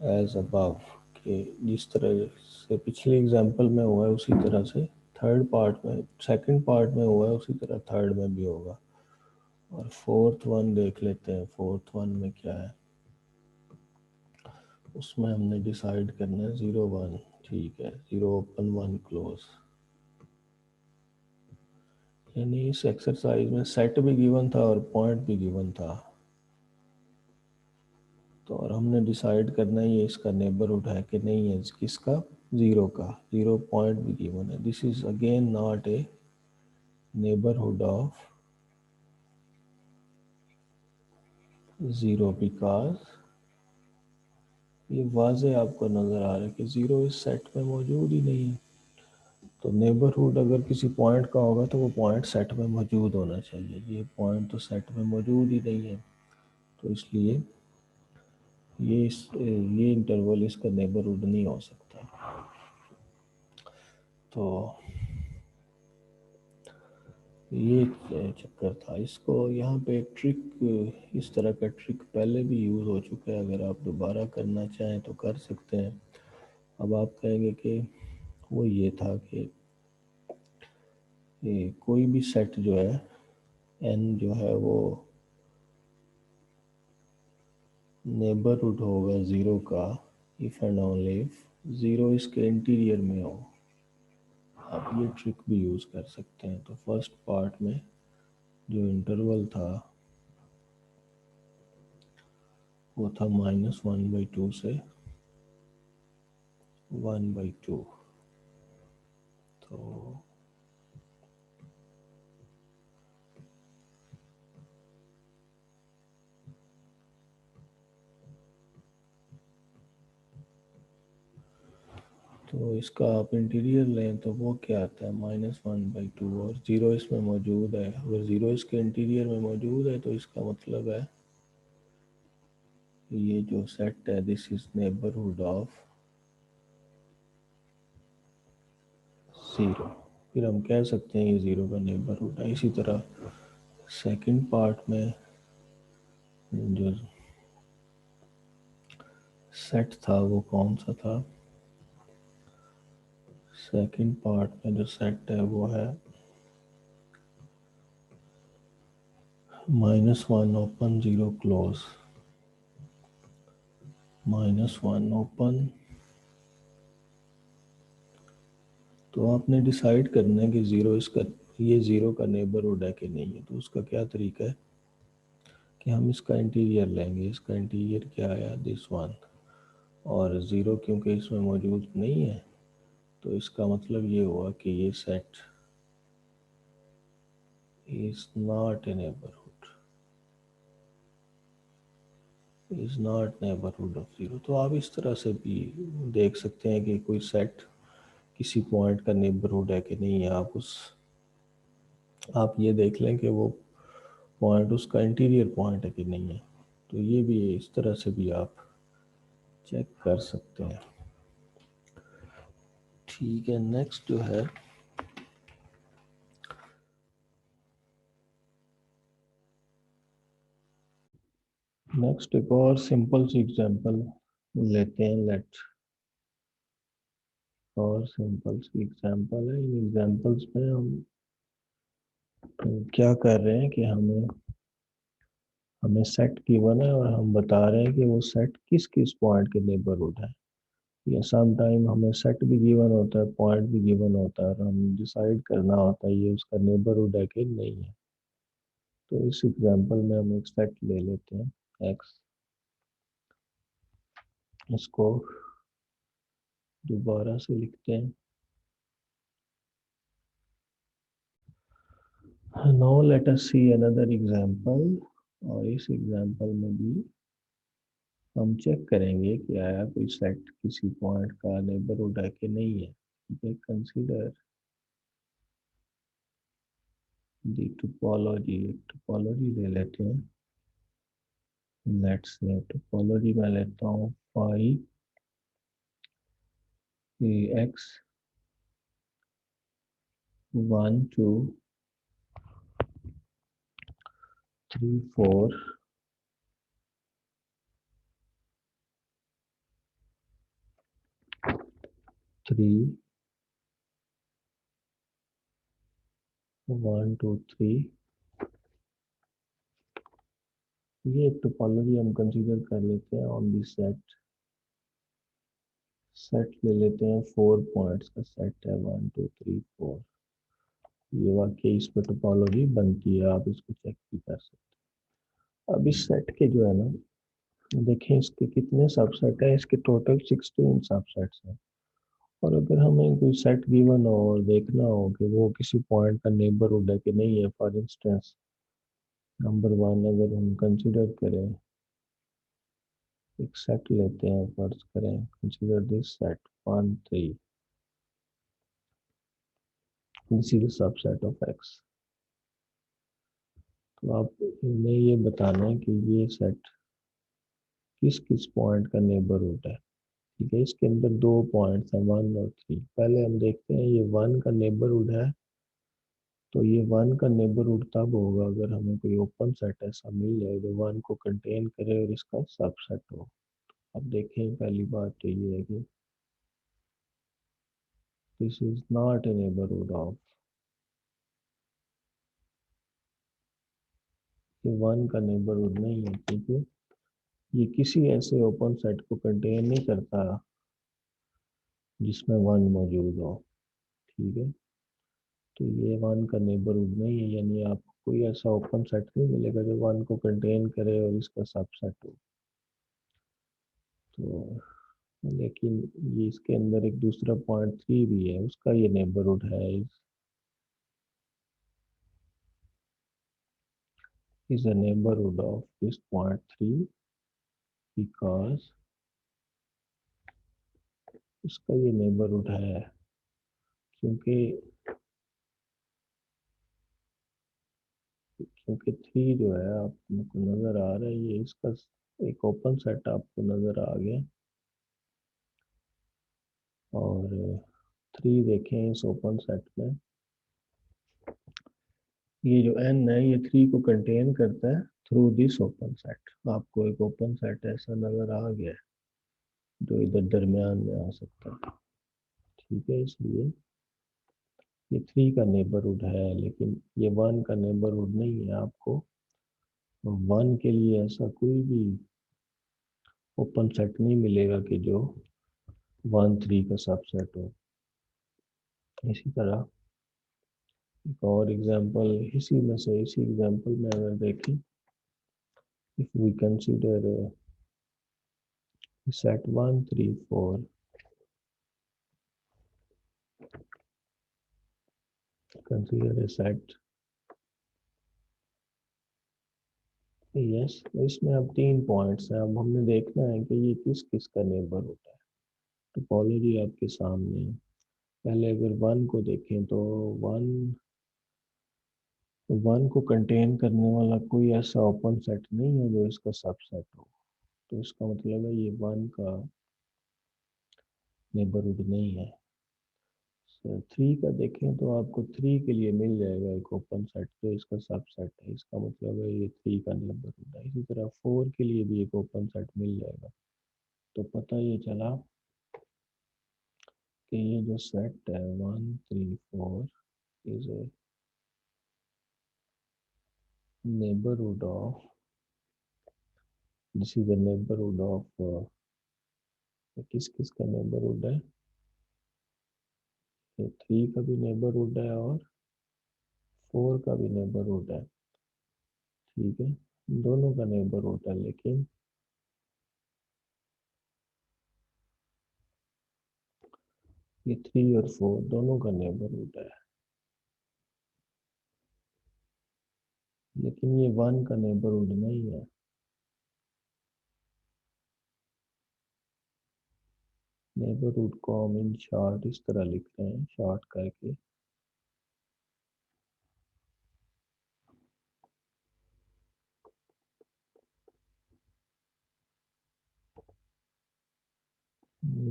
as above, कि जिस तरह से पिछले एग्जाम्पल में हुआ है उसी तरह से थर्ड पार्ट में, सेकंड पार्ट में हुआ है उसी तरह थर्ड में भी होगा। और फोर्थ वन देख लेते हैं, फोर्थ वन में क्या है। उसमें हमने डिसाइड करना है 0 1, ठीक है, 0 ओपन 1 क्लोज। यानी इस एक्सरसाइज में सेट भी गिवन था और पॉइंट भी गिवन था, तो और हमने डिसाइड करना है ये इसका नेबरहुड है कि नहीं है, किसका, 0 का। 0 पॉइंट भी गिवन है। This is again not a neighbourhood of 0 because ये वाजे आपको नजर आ रहा है कि 0 इस सेट में मौजूद ही नहीं है। तो नेबरहुड अगर किसी पॉइंट का होगा तो वो पॉइंट सेट में मौजूद होना चाहिए। ये पॉइंट तो सेट में मौजूद ही नहीं है, तो इसलिए ये इंटरवल इसका नेबरहुड नहीं हो सकता। तो ये चक्कर था। इसको यहाँ पे एक ट्रिक, इस तरह का ट्रिक पहले भी यूज़ हो चुका है, अगर आप दोबारा करना चाहें तो कर सकते हैं। अब आप कहेंगे कि वो ये था कि ये कोई भी सेट जो है n जो है वो नेबरहुड होगा 0 का इफ एंड ओनली इफ 0 इसके इंटीरियर में हो। आप ये ट्रिक भी यूज़ कर सकते हैं। तो फर्स्ट पार्ट में जो इंटरवल था वो था -1/2 से 1/2। तो इसका आप इंटीरियर लें तो वो क्या आता है, -1/2, और 0 इसमें मौजूद है। अगर 0 इसके इंटीरियर में मौजूद है तो इसका मतलब है ये जो सेट है दिस इज नेबरहुड ऑफ 0। फिर हम कह सकते हैं ये 0 का नेबरहुड है। इसी तरह सेकंड पार्ट में जो सेट था वो कौन सा था, सेकंड पार्ट में जो सेट है वो है -1 ओपन 0 क्लोज, -1 ओपन। तो आपने डिसाइड करना है कि 0 इसका, ये 0 का नेबरहुड है कि नहीं है। तो उसका क्या तरीका है कि हम इसका इंटीरियर लेंगे। इसका इंटीरियर क्या आया, दिस वन, और 0 क्योंकि इसमें मौजूद नहीं है तो इसका मतलब ये हुआ कि ये set is not a neighbourhood, is not neighbourhood of 0। तो आप इस तरह से भी देख सकते हैं कि कोई सेट किसी पॉइंट का नेबरहुड है कि नहीं है। आप ये देख लें कि वो पॉइंट उसका इंटीरियर पॉइंट है कि नहीं है। तो ये भी इस तरह से भी आप चेक कर सकते हैं। ठीक है, नेक्स्ट जो है नेक्स्ट एक और सिंपल सी एग्जांपल लेते हैं। लेट और सिंपल सी एग्जांपल है। इन एग्जांपल्स में हम क्या कर रहे हैं कि हमें हमें सेट गिवन है और हम बता रहे हैं कि वो सेट किस किस पॉइंट के नेबरहुड है। या सम टाइम हमें सेट भी गिवन होता है, पॉइंट भी गिवन होता है, और हम डिसाइड करना होता है ये उसका नेबरहुड है कि नहीं है। तो इस एग्जांपल में हम एक सेट ले लेते हैं एक्स। इसको दोबारा से लिखते हैं। Now let us see another example. और इस एग्जांपल में भी हम चेक करेंगे कि आया कोई सेट किसी पॉइंट का नेबरहुड है कि नहीं है। ठीक है, कंसीडर दी टोपोलॉजी। टोपोलॉजी ले लेते हैं। लेट्स से टोपोलॉजी में लेता हूँ फाई एक्स 1 2 3 4 3 1 2 3। ये एक टोपोलॉजी हम कंसीडर कर लेते हैं ऑन दिस सेट। सेट ले लेते हैं 4 पॉइंट्स का सेट है 1 2 3 4। ये वाकई इस पर टोपोलॉजी बनती है, आप इसको चेक भी कर सकते हैं। अब इस सेट के जो है ना, देखें इसके कितने सबसेट है। इसके टोटल 16 सबसेट्स हैं। और अगर हमें कोई सेट गिवन हो और देखना हो कि वो किसी पॉइंट का नेबरहुड है कि नहीं है, फॉर इंस्टेंस नंबर 1 अगर हम कंसिडर करें, एक सेट लेते हैं, फर्ज करें consider this set 1 3, this is subset of x. तो आप इन्हें ये बताना है कि ये सेट किस किस पॉइंट का नेबरहुड है। ठीक है, इसके अंदर 2 पॉइंट्स हैं 1 और 3। पहले हम देखते हैं ये 1 का नेबरहुड है। तो ये 1 का नेबरहुड तब होगा अगर हमें कोई ओपन सेट ऐसा मिल जाए जो 1 को कंटेन करे और इसका सबसेट हो। अब देखें, पहली बात तो ये है कि this is not a neighbourhood of, ये 1 का नेबरहुड नहीं है, क्योंकि ये किसी ऐसे ओपन सेट को कंटेन नहीं करता जिसमें 1 मौजूद हो। ठीक है, तो ये 1 का नेबरहुड नहीं है, यानी आपको कोई ऐसा ओपन सेट नहीं मिलेगा जो 1 को कंटेन करे और इसका सबसेट हो। तो लेकिन ये इसके अंदर एक दूसरा पॉइंट 3 भी है, उसका ये नेबरहुड है, is a neighborhood of this point 3 because इसका ये नेबरहुड है क्योंकि क्योंकि 3 जो है आपको नज़र आ रहा है, ये इसका एक ओपन सेट आपको नज़र आ गया। और 3 देखें इस ओपन सेट में, ये जो n है ये 3 को कंटेन करता है थ्रू दिस ओपन सेट। आपको एक ओपन सेट ऐसा नज़र आ गया जो इधर दरमियान में आ सकता है। ठीक है, इसलिए ये 3 का नेबरहुड है, लेकिन ये 1 का नेबरहुड नहीं है। आपको 1 के लिए ऐसा कोई भी ओपन सेट नहीं मिलेगा कि जो 1 3 का सबसेट हो। इसी तरह एक और एग्जांपल इसी में से, इसी एग्जांपल में अगर देखें, if we consider set 1 3 4, consider a set, yes, तो इसमें अब 3 पॉइंट्स हैं। अब हमने देखना है कि ये किस किस का नेबरहुड है। टोपोलॉजी आपके सामने है। पहले अगर 1 को देखें तो 1 1 को कंटेन करने वाला कोई ऐसा ओपन सेट नहीं है जो इसका सबसेट हो। तो इसका मतलब है ये 1 का नेबरहुड नहीं है। 3 का देखें तो आपको 3 के लिए मिल जाएगा एक ओपन सेट जो इसका सबसेट है, इसका मतलब है ये 3 का नेबरहुड है। इसी तरह 4 के लिए भी एक ओपन सेट मिल जाएगा। तो पता ये चला कि ये जो सेट है 1 3 4 is a neighbourhood of, this is the neighbourhood of, किस किस का नेबरहुड है, 3 का भी नेबरहुड है और 4 का भी नेबरहुड है। ठीक है, दोनों का नेबरहुड है, लेकिन ये 3 और 4 दोनों का नेबरहुड है, लेकिन ये 1 का नेबरहुड नहीं है। नेबरहुड को हम इन शॉर्ट इस तरह लिख रहे हैं, शॉर्ट करके,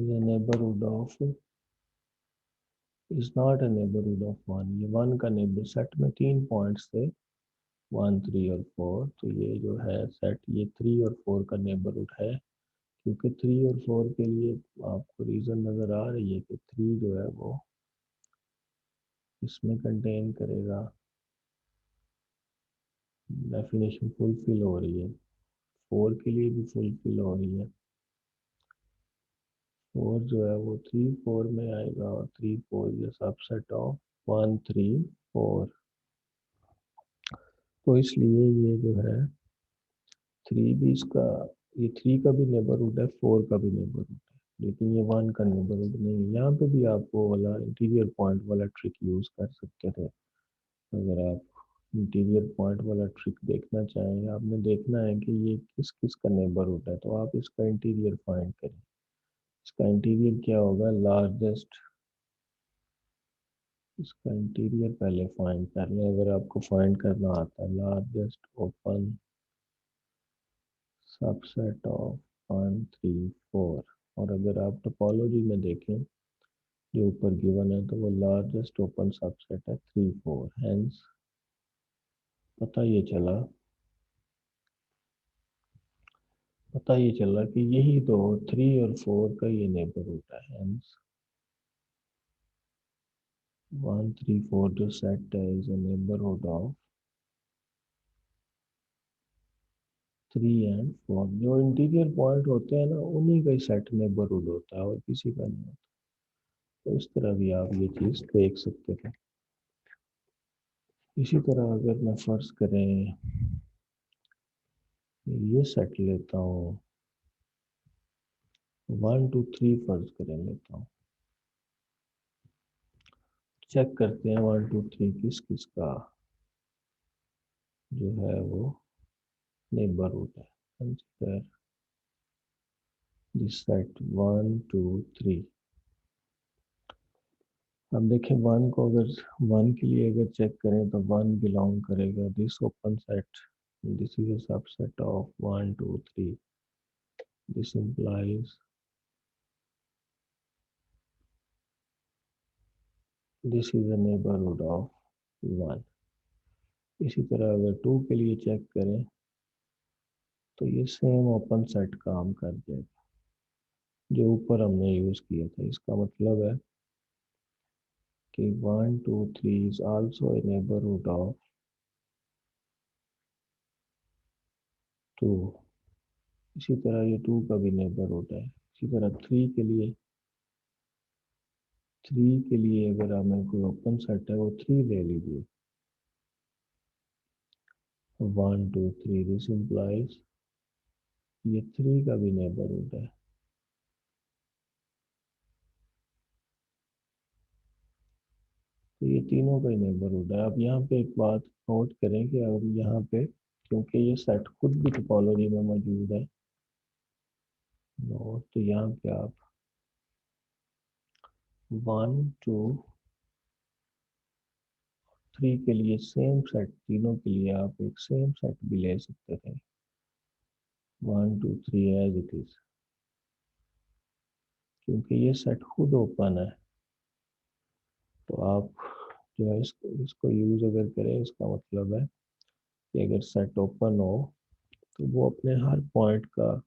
ये neighbourhood of is not a neighbourhood of one. ये वन का नेबर, सेट में 3 पॉइंट्स थे, 1, 3 और 4, तो ये जो है सेट, ये 3 और 4 का नेबरहुड है, क्योंकि 3 और 4 के लिए आपको रीज़न नज़र आ रही है कि 3 जो है वो इसमें कंटेन करेगा, डेफिनेशन फुलफिल हो रही है, 4 के लिए भी फुलफिल हो रही है। 4 जो है वो 3, 4 में आएगा, और 3, 4 ये सबसेट ऑफ 1, 3, 4। तो इसलिए ये जो है 3 भी इसका, ये 3 का भी नेबरहुड है, 4 का भी नेबरहुड है, लेकिन ये 1 का नेबरहुड नहीं है। यहाँ पे भी आप वो वाला इंटीरियर पॉइंट वाला ट्रिक यूज़ कर सकते थे। अगर आप इंटीरियर पॉइंट वाला ट्रिक देखना चाहें, आपने देखना है कि ये किस किस का नेबरहुड है, तो आप इसका इंटीरियर फाइंड करें। इसका इंटीरियर क्या होगा, लार्जेस्ट, इसका इंटीरियर पहले फाइंड कर लें, अगर आपको फाइंड करना आता है। Largest open subset of 1, 3, 4। और अगर आप टोपोलॉजी में देखें जो ऊपर गिवन है, तो वो लार्जेस्ट ओपन सबसेट है 3, 4। हेंस पता ये चला कि यही तो 3 और 4 का ये नेबरहुड है। हेंस 1, 3, 4 जो सेट है is a neighbourhood of 3 and 4। जो इंटीरियर पॉइंट होते हैं ना, उन्हीं का ही सेट नेबरहुड होता है, और किसी का नहीं होता। तो इस तरह भी आप ये चीज़ देख सकते थे। इसी तरह अगर मैं फर्ज करें ये सेट लेता हूँ, 1, 2, 3 फर्ज करें लेता हूँ, चेक करते हैं 1, 2, 3 किस किस का जो है वो नेबरहुड है। Consider this set 1, 2, 3। अब देखें 1 को, अगर 1 के लिए अगर चेक करें तो 1 बिलोंग करेगा this open set, this is a subset of 1, 2, 3। This implies this is a neighborhood of 1। इसी तरह अगर 2 के लिए चेक करें तो ये सेम ओपन सेट काम कर जाएगा जो ऊपर हमने यूज़ किया था। इसका मतलब है कि 1, 2, 3 is also a neighborhood of 2। इसी तरह ये 2 का भी नेबरहुड है। इसी तरह 3 के लिए अगर हमें कोई ओपन सेट है, वो 3 ले लीजिए, 1, 2, 3। दिस इम्प्लाइज ये 3 का भी नेबरहुड है। तो ये तीनों का ही नेबरहुड है। अब यहाँ पे एक बात नोट करें कि अब यहाँ पे क्योंकि ये सेट खुद भी टोपोलॉजी में मौजूद है, तो यहाँ पे आप 1, 2, 3 के लिए सेम सेट, तीनों के लिए आप एक सेम सेट भी ले सकते थे, 1, 2, 3 एज इट इज, क्योंकि ये सेट खुद ओपन है। तो आप जो है इसको यूज अगर करें, इसका मतलब है कि अगर सेट ओपन हो तो वो अपने हर पॉइंट का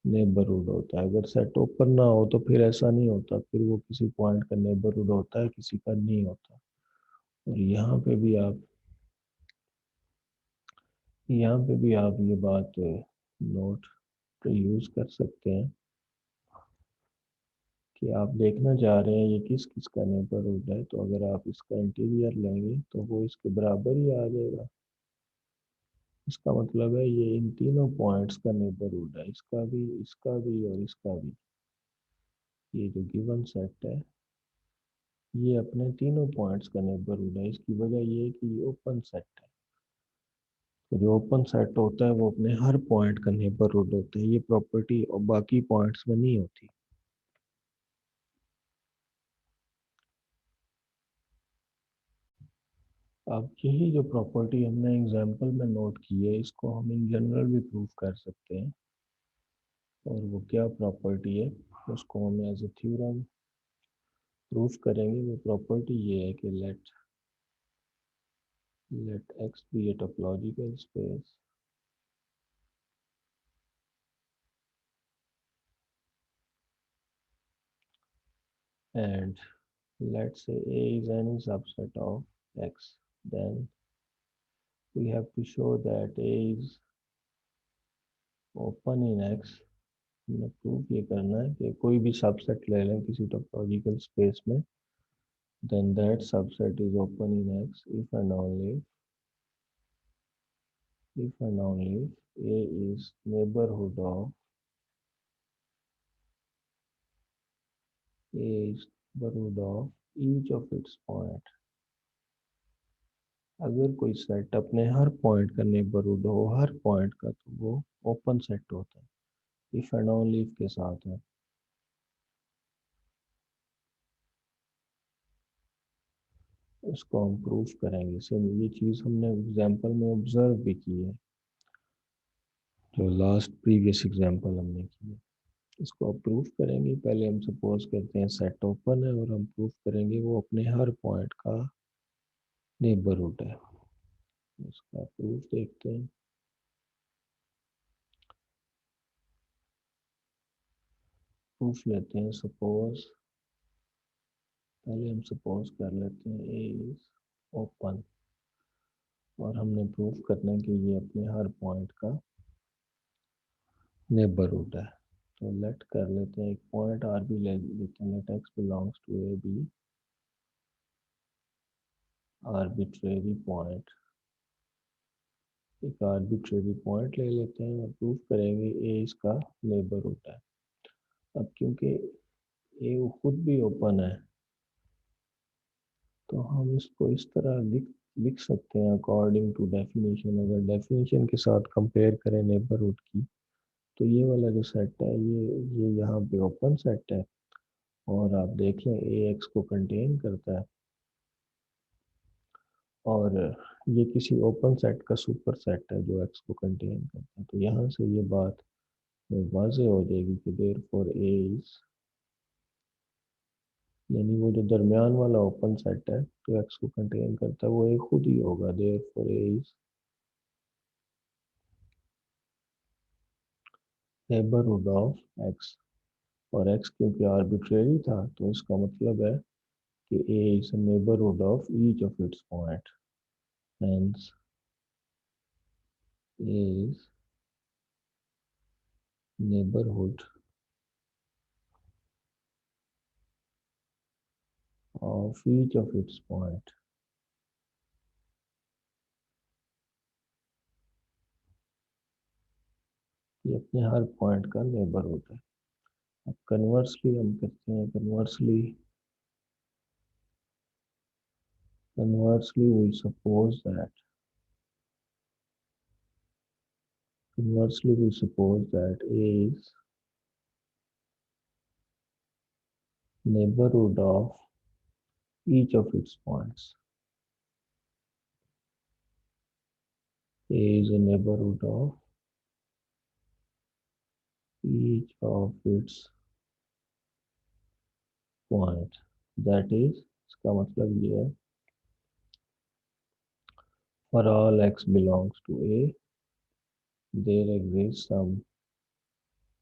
नेबरहुड होता है। अगर सेट ओपन ना हो तो फिर ऐसा नहीं होता, फिर वो किसी पॉइंट का नेबरहुड होता है, किसी का नहीं होता। और यहाँ पे भी आप ये बात नोट यूज कर सकते हैं कि आप देखना चाह रहे हैं ये किस किस का नेबरहुड है, तो अगर आप इसका इंटीरियर लेंगे तो वो इसके बराबर ही आ जाएगा। इसका मतलब है ये इन तीनों पॉइंट्स का नेबरहुड है, इसका भी, इसका भी और इसका भी। ये जो गिवन सेट है ये अपने तीनों पॉइंट्स का नेबरहुड है। इसकी वजह ये है कि ये ओपन सेट है, तो जो ओपन सेट होता है वो अपने हर पॉइंट का नेबरहुड होता है। ये प्रॉपर्टी और बाकी पॉइंट्स में नहीं होती। अब यही जो प्रॉपर्टी हमने एग्जाम्पल में नोट की है, इसको हम इन जनरल भी प्रूव कर सकते हैं। और वो क्या प्रॉपर्टी है, उसको हम एज ए थ्योरम प्रूफ करेंगे वो प्रॉपर्टी ये है कि let X be a topological space and let's say A is any subset of X, then we have to show that A is open in X. हमने proof ये करना है कि कोई भी सबसेट ले लें किसी टोपोलॉजिकल स्पेस में, then that subset is open in X if and only A is neighborhood of each of its point. अगर कोई सेट अपने हर पॉइंट का नेबरहुड हो हर पॉइंट का, तो वो ओपन सेट होता है इफ एंड ओनली इफ के साथ है। इसको हम प्रूफ करेंगे। सेम ये चीज़ हमने एग्जांपल में ऑब्जर्व भी की है, जो लास्ट प्रीवियस एग्जांपल हमने की है। इसको अब प्रूफ करेंगे। पहले हम सपोज करते हैं सेट ओपन है और हम प्रूफ करेंगे वो अपने हर पॉइंट का नेबरहुड है। इसका प्रूफ देखते हैं। प्रूफ लेते हैं। सपोज पहले हम सपोज कर लेते हैं ए इज ओपन और हमने प्रूफ करना है कि ये अपने हर पॉइंट का नेबरहुड है। तो लेट कर लेते हैं एक पॉइंट आर बी ले लेते हैं। Let x belongs to a b arbitrary point. एक आर्बिट्रेरी पॉइंट ले लेते हैं और प्रूफ करेंगे ए इसका नेबरहुड है। अब क्योंकि ए खुद भी ओपन है, तो हम इसको इस तरह लिख सकते हैं अकॉर्डिंग टू डेफिनेशन। अगर डेफिनेशन के साथ कंपेयर करें नेबरहुड की, तो ये वाला जो सेट है ये यहाँ पे ओपन सेट है और आप देख लें ए एक्स को कंटेन करता है और ये किसी ओपन सेट का सुपर सेट है जो एक्स को कंटेन करता है। तो यहाँ से ये बात वाज़ेह हो जाएगी कि देयर फॉर ए इज, यानी वो जो दरमियान वाला ओपन सेट है जो एक्स को कंटेन करता है वो ए खुद ही होगा। Therefore A is neighbourhood of x. और एक्स क्योंकि आर्बिट्रेरी था, तो इसका मतलब है कि A is neighbourhood of each of its point, hence is neighborhood of each of its point। ये अपने हर पॉइंट का नेबरहुड है। अब कन्वर्सली हम करते हैं। Conversely we suppose that A is neighborhood of each of its points। A is a neighborhood of each of its point। That is, इसका मतलब ये है for all x belongs to A there exists some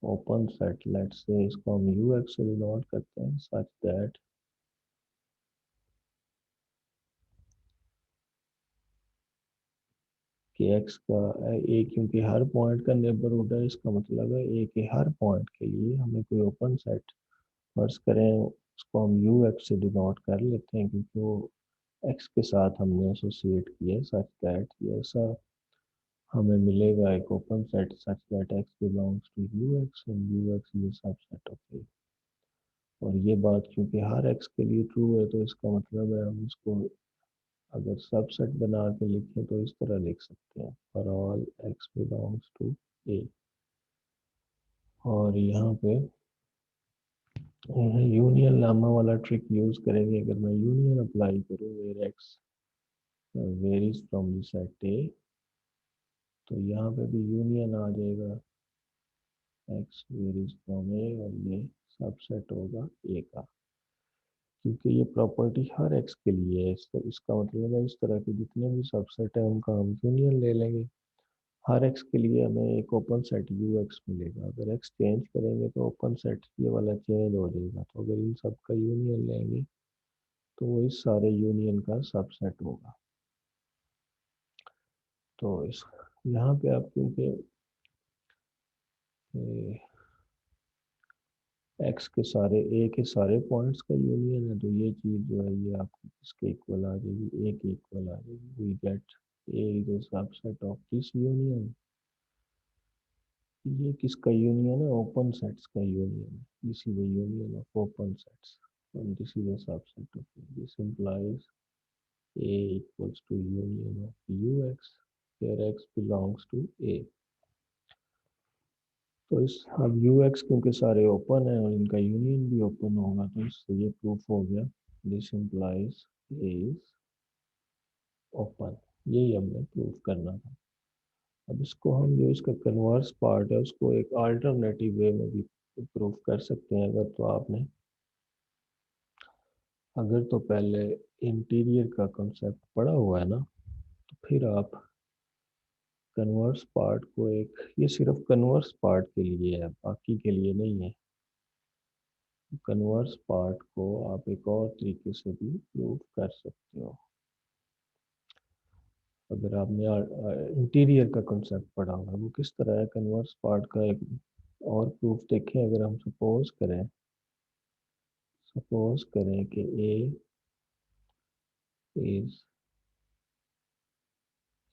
open set। let's say इसको हम ux से denote करते हैं such that कि x का a क्योंकि हर पॉइंट का नेबरहुड है, इसका मतलब है a के हर पॉइंट के लिए हमें कोई ओपन सेट फर्ज करें, उसको हम ux से डिनोट कर लेते हैं क्योंकि वो x के साथ हमने एसोसिएट किया सच दैट ऐसा हमें मिलेगा एक open set such that x belongs to ux and ux is a subset of a। और ये बात क्योंकि हर x के लिए ट्रू है, तो इसका मतलब है हम इसको अगर सबसेट बना के लिखें तो इस तरह लिख सकते हैं for all x belongs to a। और यहाँ पे यूनियन नामा वाला ट्रिक यूज करेंगे। अगर मैं यूनियन अप्लाई करूँ where x varies from the set a, तो यहाँ पे भी यूनियन आ जाएगा x वेरीज फ्रॉम a और ये सबसेट होगा a का। क्योंकि ये प्रॉपर्टी हर एक्स के लिए है। इसका मतलब है इस तरह के जितने भी सबसेट है उनका हम यूनियन ले लेंगे। हर एक्स के लिए हमें एक ओपन सेट यू एक्स मिलेगा। अगर एक्स चेंज करेंगे तो ओपन सेट ये वाला चेंज हो जाएगा। तो अगर इन सब का यूनियन लेंगे तो वो इस सारे यूनियन का सबसेट होगा। तो इस यहाँ पे आप क्योंकि एक्स के सारे ए के सारे पॉइंट्स का यूनियन है तो ये चीज़ जो है ये आपको इसके इक्वल आ जाएगी, ए के इक्वल आ जाएगी। We get a is a subset of this union. ये किसका यूनियन है? ओपन सेट्स का यूनियन है। This is the union of open sets and this is a subset of A. This implies A equals to union of ux where x belongs to A. तो इस अब ux क्योंकि सारे open है और इनका यूनियन भी ओपन होगा तो इससे ये प्रूफ हो गया। This implies A is open. यही हमने प्रूफ करना था। अब इसको हम जो इसका कन्वर्स पार्ट है उसको एक अल्टरनेटिव वे में भी प्रूफ कर सकते हैं। अगर तो पहले इंटीरियर का कंसेप्ट पढ़ा हुआ है ना तो फिर आप कन्वर्स पार्ट को एक, ये सिर्फ कन्वर्स पार्ट के लिए है बाकी के लिए नहीं है। कन्वर्स पार्ट को आप एक और तरीके से भी प्रूव कर सकते हो। अगर आपने इंटीरियर का कंसेप्ट पढ़ा हुआ है वो किस तरह है, कन्वर्स पार्ट का एक और प्रूफ देखें। अगर हम सपोज करें कि A is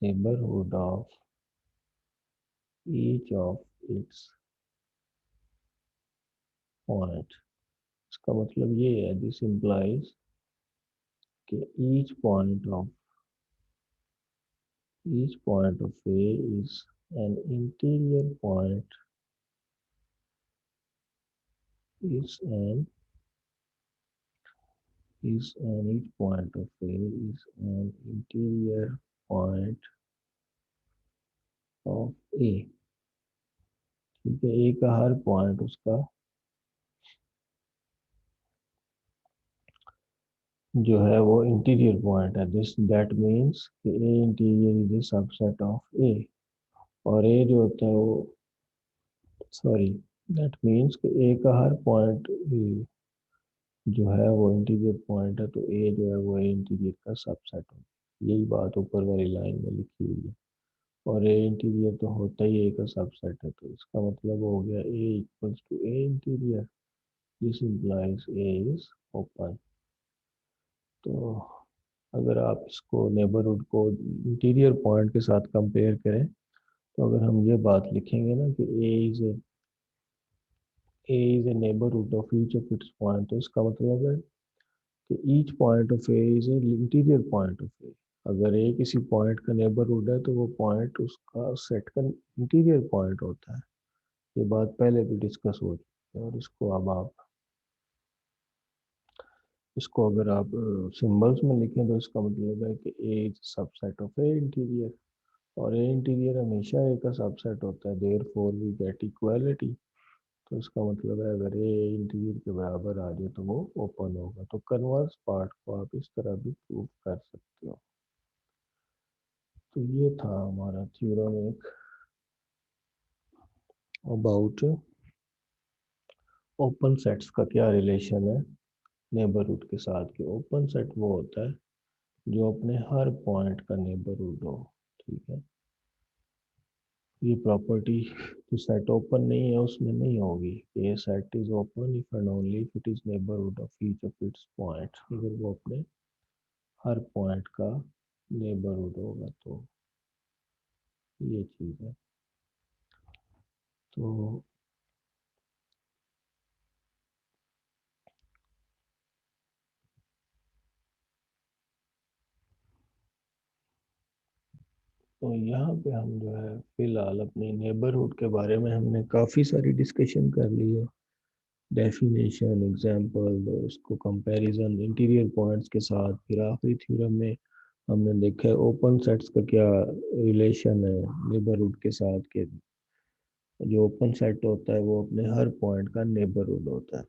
neighbourhood of each of its point. इसका मतलब ये है, दिस इम्प्लाइज कि each point of A is an interior point, each point of A is an interior point of A। ठीक है, ए का हर पॉइंट उसका जो है वो इंटीरियर पॉइंट है। दिस दैट मीन्स कि A interior is a subset of A. और ए जो होता है वो, सॉरी, दैट मीन्स कि ए का हर पॉइंट जो है वो इंटीरियर पॉइंट है तो ए जो है वो ए इंटीरियर का सबसेट है। यही बात ऊपर वाली लाइन में लिखी हुई है। और ए इंटीरियर तो होता ही ए का सबसेट है तो इसका मतलब हो गया A equals to A interior. This implies A is open. तो अगर आप इसको नेबरहुड को इंटीरियर पॉइंट के साथ कंपेयर करें तो अगर हम ये बात लिखेंगे ना कि A is a neighbourhood of each of its point तो इसका मतलब है कि each point of A is a interior point of A. अगर ए किसी पॉइंट का नेबरहुड है तो वो पॉइंट उसका सेट का इंटीरियर पॉइंट होता है। ये बात पहले भी डिस्कस हो चुकी है। और इसको अगर आप सिंबल्स में लिखें तो इसका मतलब है कि A is subset of A interior. और ए इंटीरियर हमेशा ए का सबसेट होता है, therefore we get equality. तो इसका मतलब है अगर ए इंटीरियर के बराबर आ जाए तो वो ओपन होगा। तो कन्वर्स पार्ट को आप इस तरह भी प्रूव कर सकते हो। तो ये था हमारा थ्योरम एक अबाउट ओपन सेट्स का क्या रिलेशन है नेबरहुड के साथ। के ओपन सेट वो होता है जो अपने हर पॉइंट का नेबरहुड हो। ठीक है, ये प्रॉपर्टी जो सेट ओपन नहीं है उसमें नहीं होगी। A set is open if and only if it is neighbourhood of each of its point. अगर वो अपने हर पॉइंट का नेबरहुड होगा तो ये चीज़ है। तो तो यहाँ पे हम जो है फिलहाल अपने नेबरहुड के बारे में हमने काफ़ी सारी डिस्कशन कर ली है। डेफिनेशन, एग्जांपल, उसको कंपैरिजन इंटीरियर पॉइंट्स के साथ। फिर आखिरी थ्योरम में हमने देखा है ओपन सेट्स का क्या रिलेशन है नेबरहुड के साथ। के जो ओपन सेट होता है वो अपने हर पॉइंट का नेबरहुड होता है।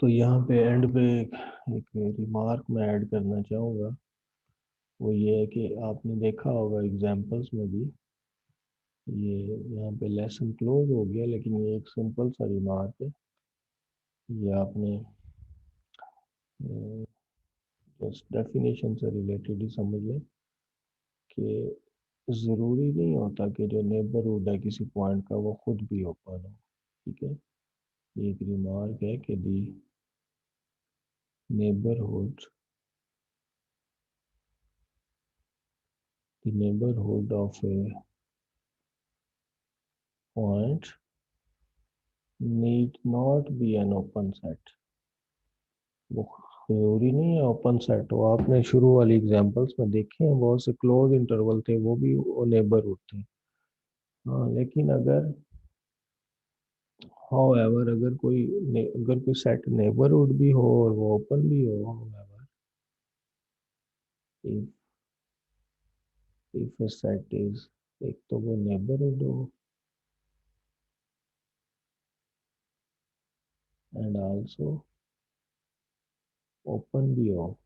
तो यहाँ पे एंड पे एक रिमार्क मैं ऐड करना चाहूँगा। वो ये है कि आपने देखा होगा एग्जाम्पल्स में भी, ये यहाँ पे लेसन क्लोज हो गया, लेकिन ये एक सिंपल सा रिमार्क है। ये आपने जस्ट डेफिनेशन से रिलेटेड ही समझ लें कि ज़रूरी नहीं होता कि जो नेबरहुड है किसी पॉइंट का वो खुद भी ओपन हो। ठीक है, ये एक रिमार्क है कि the neighbourhood the neighbourhood of a point need not be an open set. वो जरूरी नहीं है ओपन सेट हो। आपने शुरू वाली एग्जांपल्स में देखे हैं, बहुत से क्लोज इंटरवल थे, वो भी वो नेबरहुड थे। हाँ, लेकिन अगर हाउएवर अगर कोई सेट नेबरहुड भी हो और वो ओपन भी हो, however if if a set is, एक तो वो नेबरहुड हो एंड आल्सो ओपन भी हो।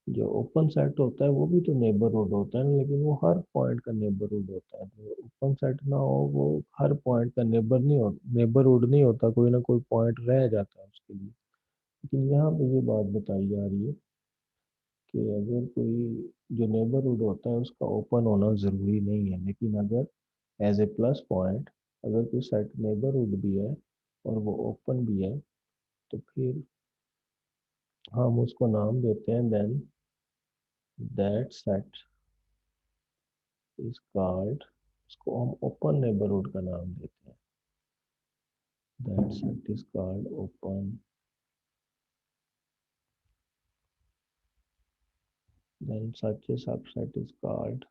जो ओपन सेट होता है वो भी तो नेबरहुड होता है, लेकिन वो हर पॉइंट का नेबरहुड होता है। जो ओपन सेट ना हो वो हर पॉइंट का नेबरहुड नहीं होता, कोई ना कोई पॉइंट रह जाता है उसके लिए। लेकिन यहाँ पे ये बात बताई जा रही है कि अगर कोई जो नेबरहुड होता है उसका ओपन होना ज़रूरी नहीं है, लेकिन अगर एज ए प्लस पॉइंट अगर कोई सेट नेबरहुड भी है और वो ओपन भी है, तो फिर हम उसको नाम देते हैं then that set is called, उसको हम ओपन नेबरहुड का नाम देते हैं। That set is called open, then such a subset is called,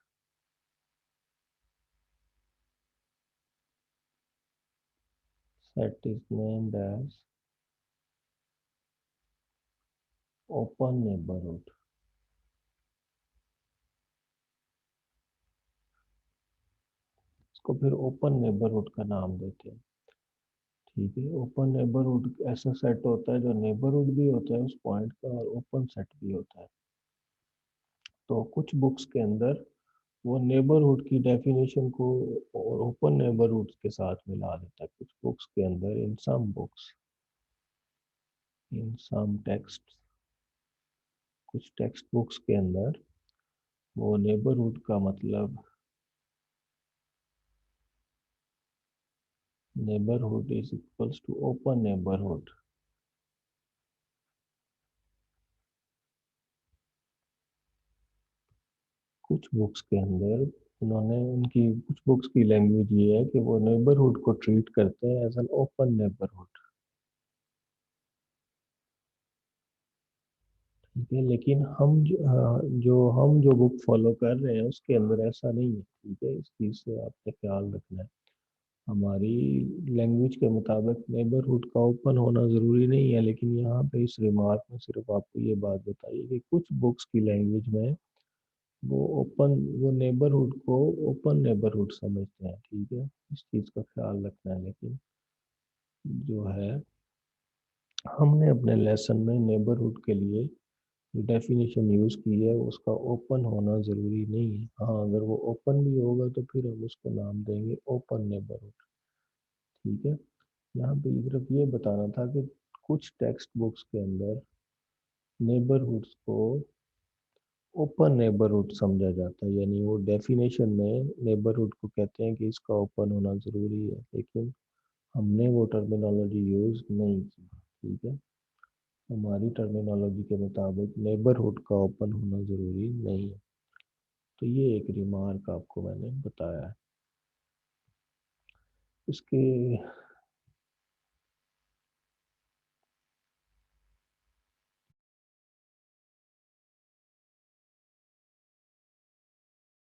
set is named as open neighborhood। इसको फिर ओपन नेबरहुड का नाम देते हैं। ठीक है, ओपन नेबरहुड ऐसा सेट होता है जो नेबरहुड भी होता है उस पॉइंट का और ओपन सेट भी होता है। तो कुछ बुक्स के अंदर वो नेबरहुड की डेफिनेशन को और ओपन नेबरहुड के साथ मिला देता है। कुछ बुक्स के अंदर, in some books, in some text, कुछ टेक्स्ट बुक्स के अंदर वो नेबरहुड का मतलब, neighbourhood is equals to open neighbourhood. कुछ बुक्स के अंदर उन्होंने, उनकी कुछ बुक्स की लैंग्वेज ये है कि वो नेबरहुड को ट्रीट करते हैं एज एन ओपन नेबरहुड। ठीक है, लेकिन हम जो बुक फॉलो कर रहे हैं उसके अंदर ऐसा नहीं है। ठीक है, इस चीज़ से आपने ख्याल रखना है। हमारी लैंग्वेज के मुताबिक नेबरहुड का ओपन होना ज़रूरी नहीं है, लेकिन यहाँ पे इस रिमार्क में सिर्फ आपको ये बात बताइए कि कुछ बुक्स की लैंग्वेज में वो नेबरहुड को ओपन नेबरहुड समझते हैं। ठीक है, इस चीज़ का ख्याल रखना है। लेकिन जो है, हमने अपने लेसन में नेबरहुड के लिए जो डेफिनेशन यूज़ की है उसका ओपन होना ज़रूरी नहीं है। हाँ, अगर वो ओपन भी होगा तो फिर हम उसको नाम देंगे ओपन नेबरहुड। ठीक है, यहाँ पे सिर्फ ये बताना था कि कुछ टेक्स्ट बुक्स के अंदर नेबरहुड्स को ओपन नेबरहुड समझा जाता है, यानी वो डेफिनेशन में नेबरहुड को कहते हैं कि इसका ओपन होना ज़रूरी है, लेकिन हमने वो टर्मिनोलॉजी यूज़ नहीं की। ठीक है, हमारी टर्मिनोलॉजी के मुताबिक नेबरहुड का ओपन होना ज़रूरी नहीं है। तो ये एक रिमार्क आपको मैंने बताया है। इसके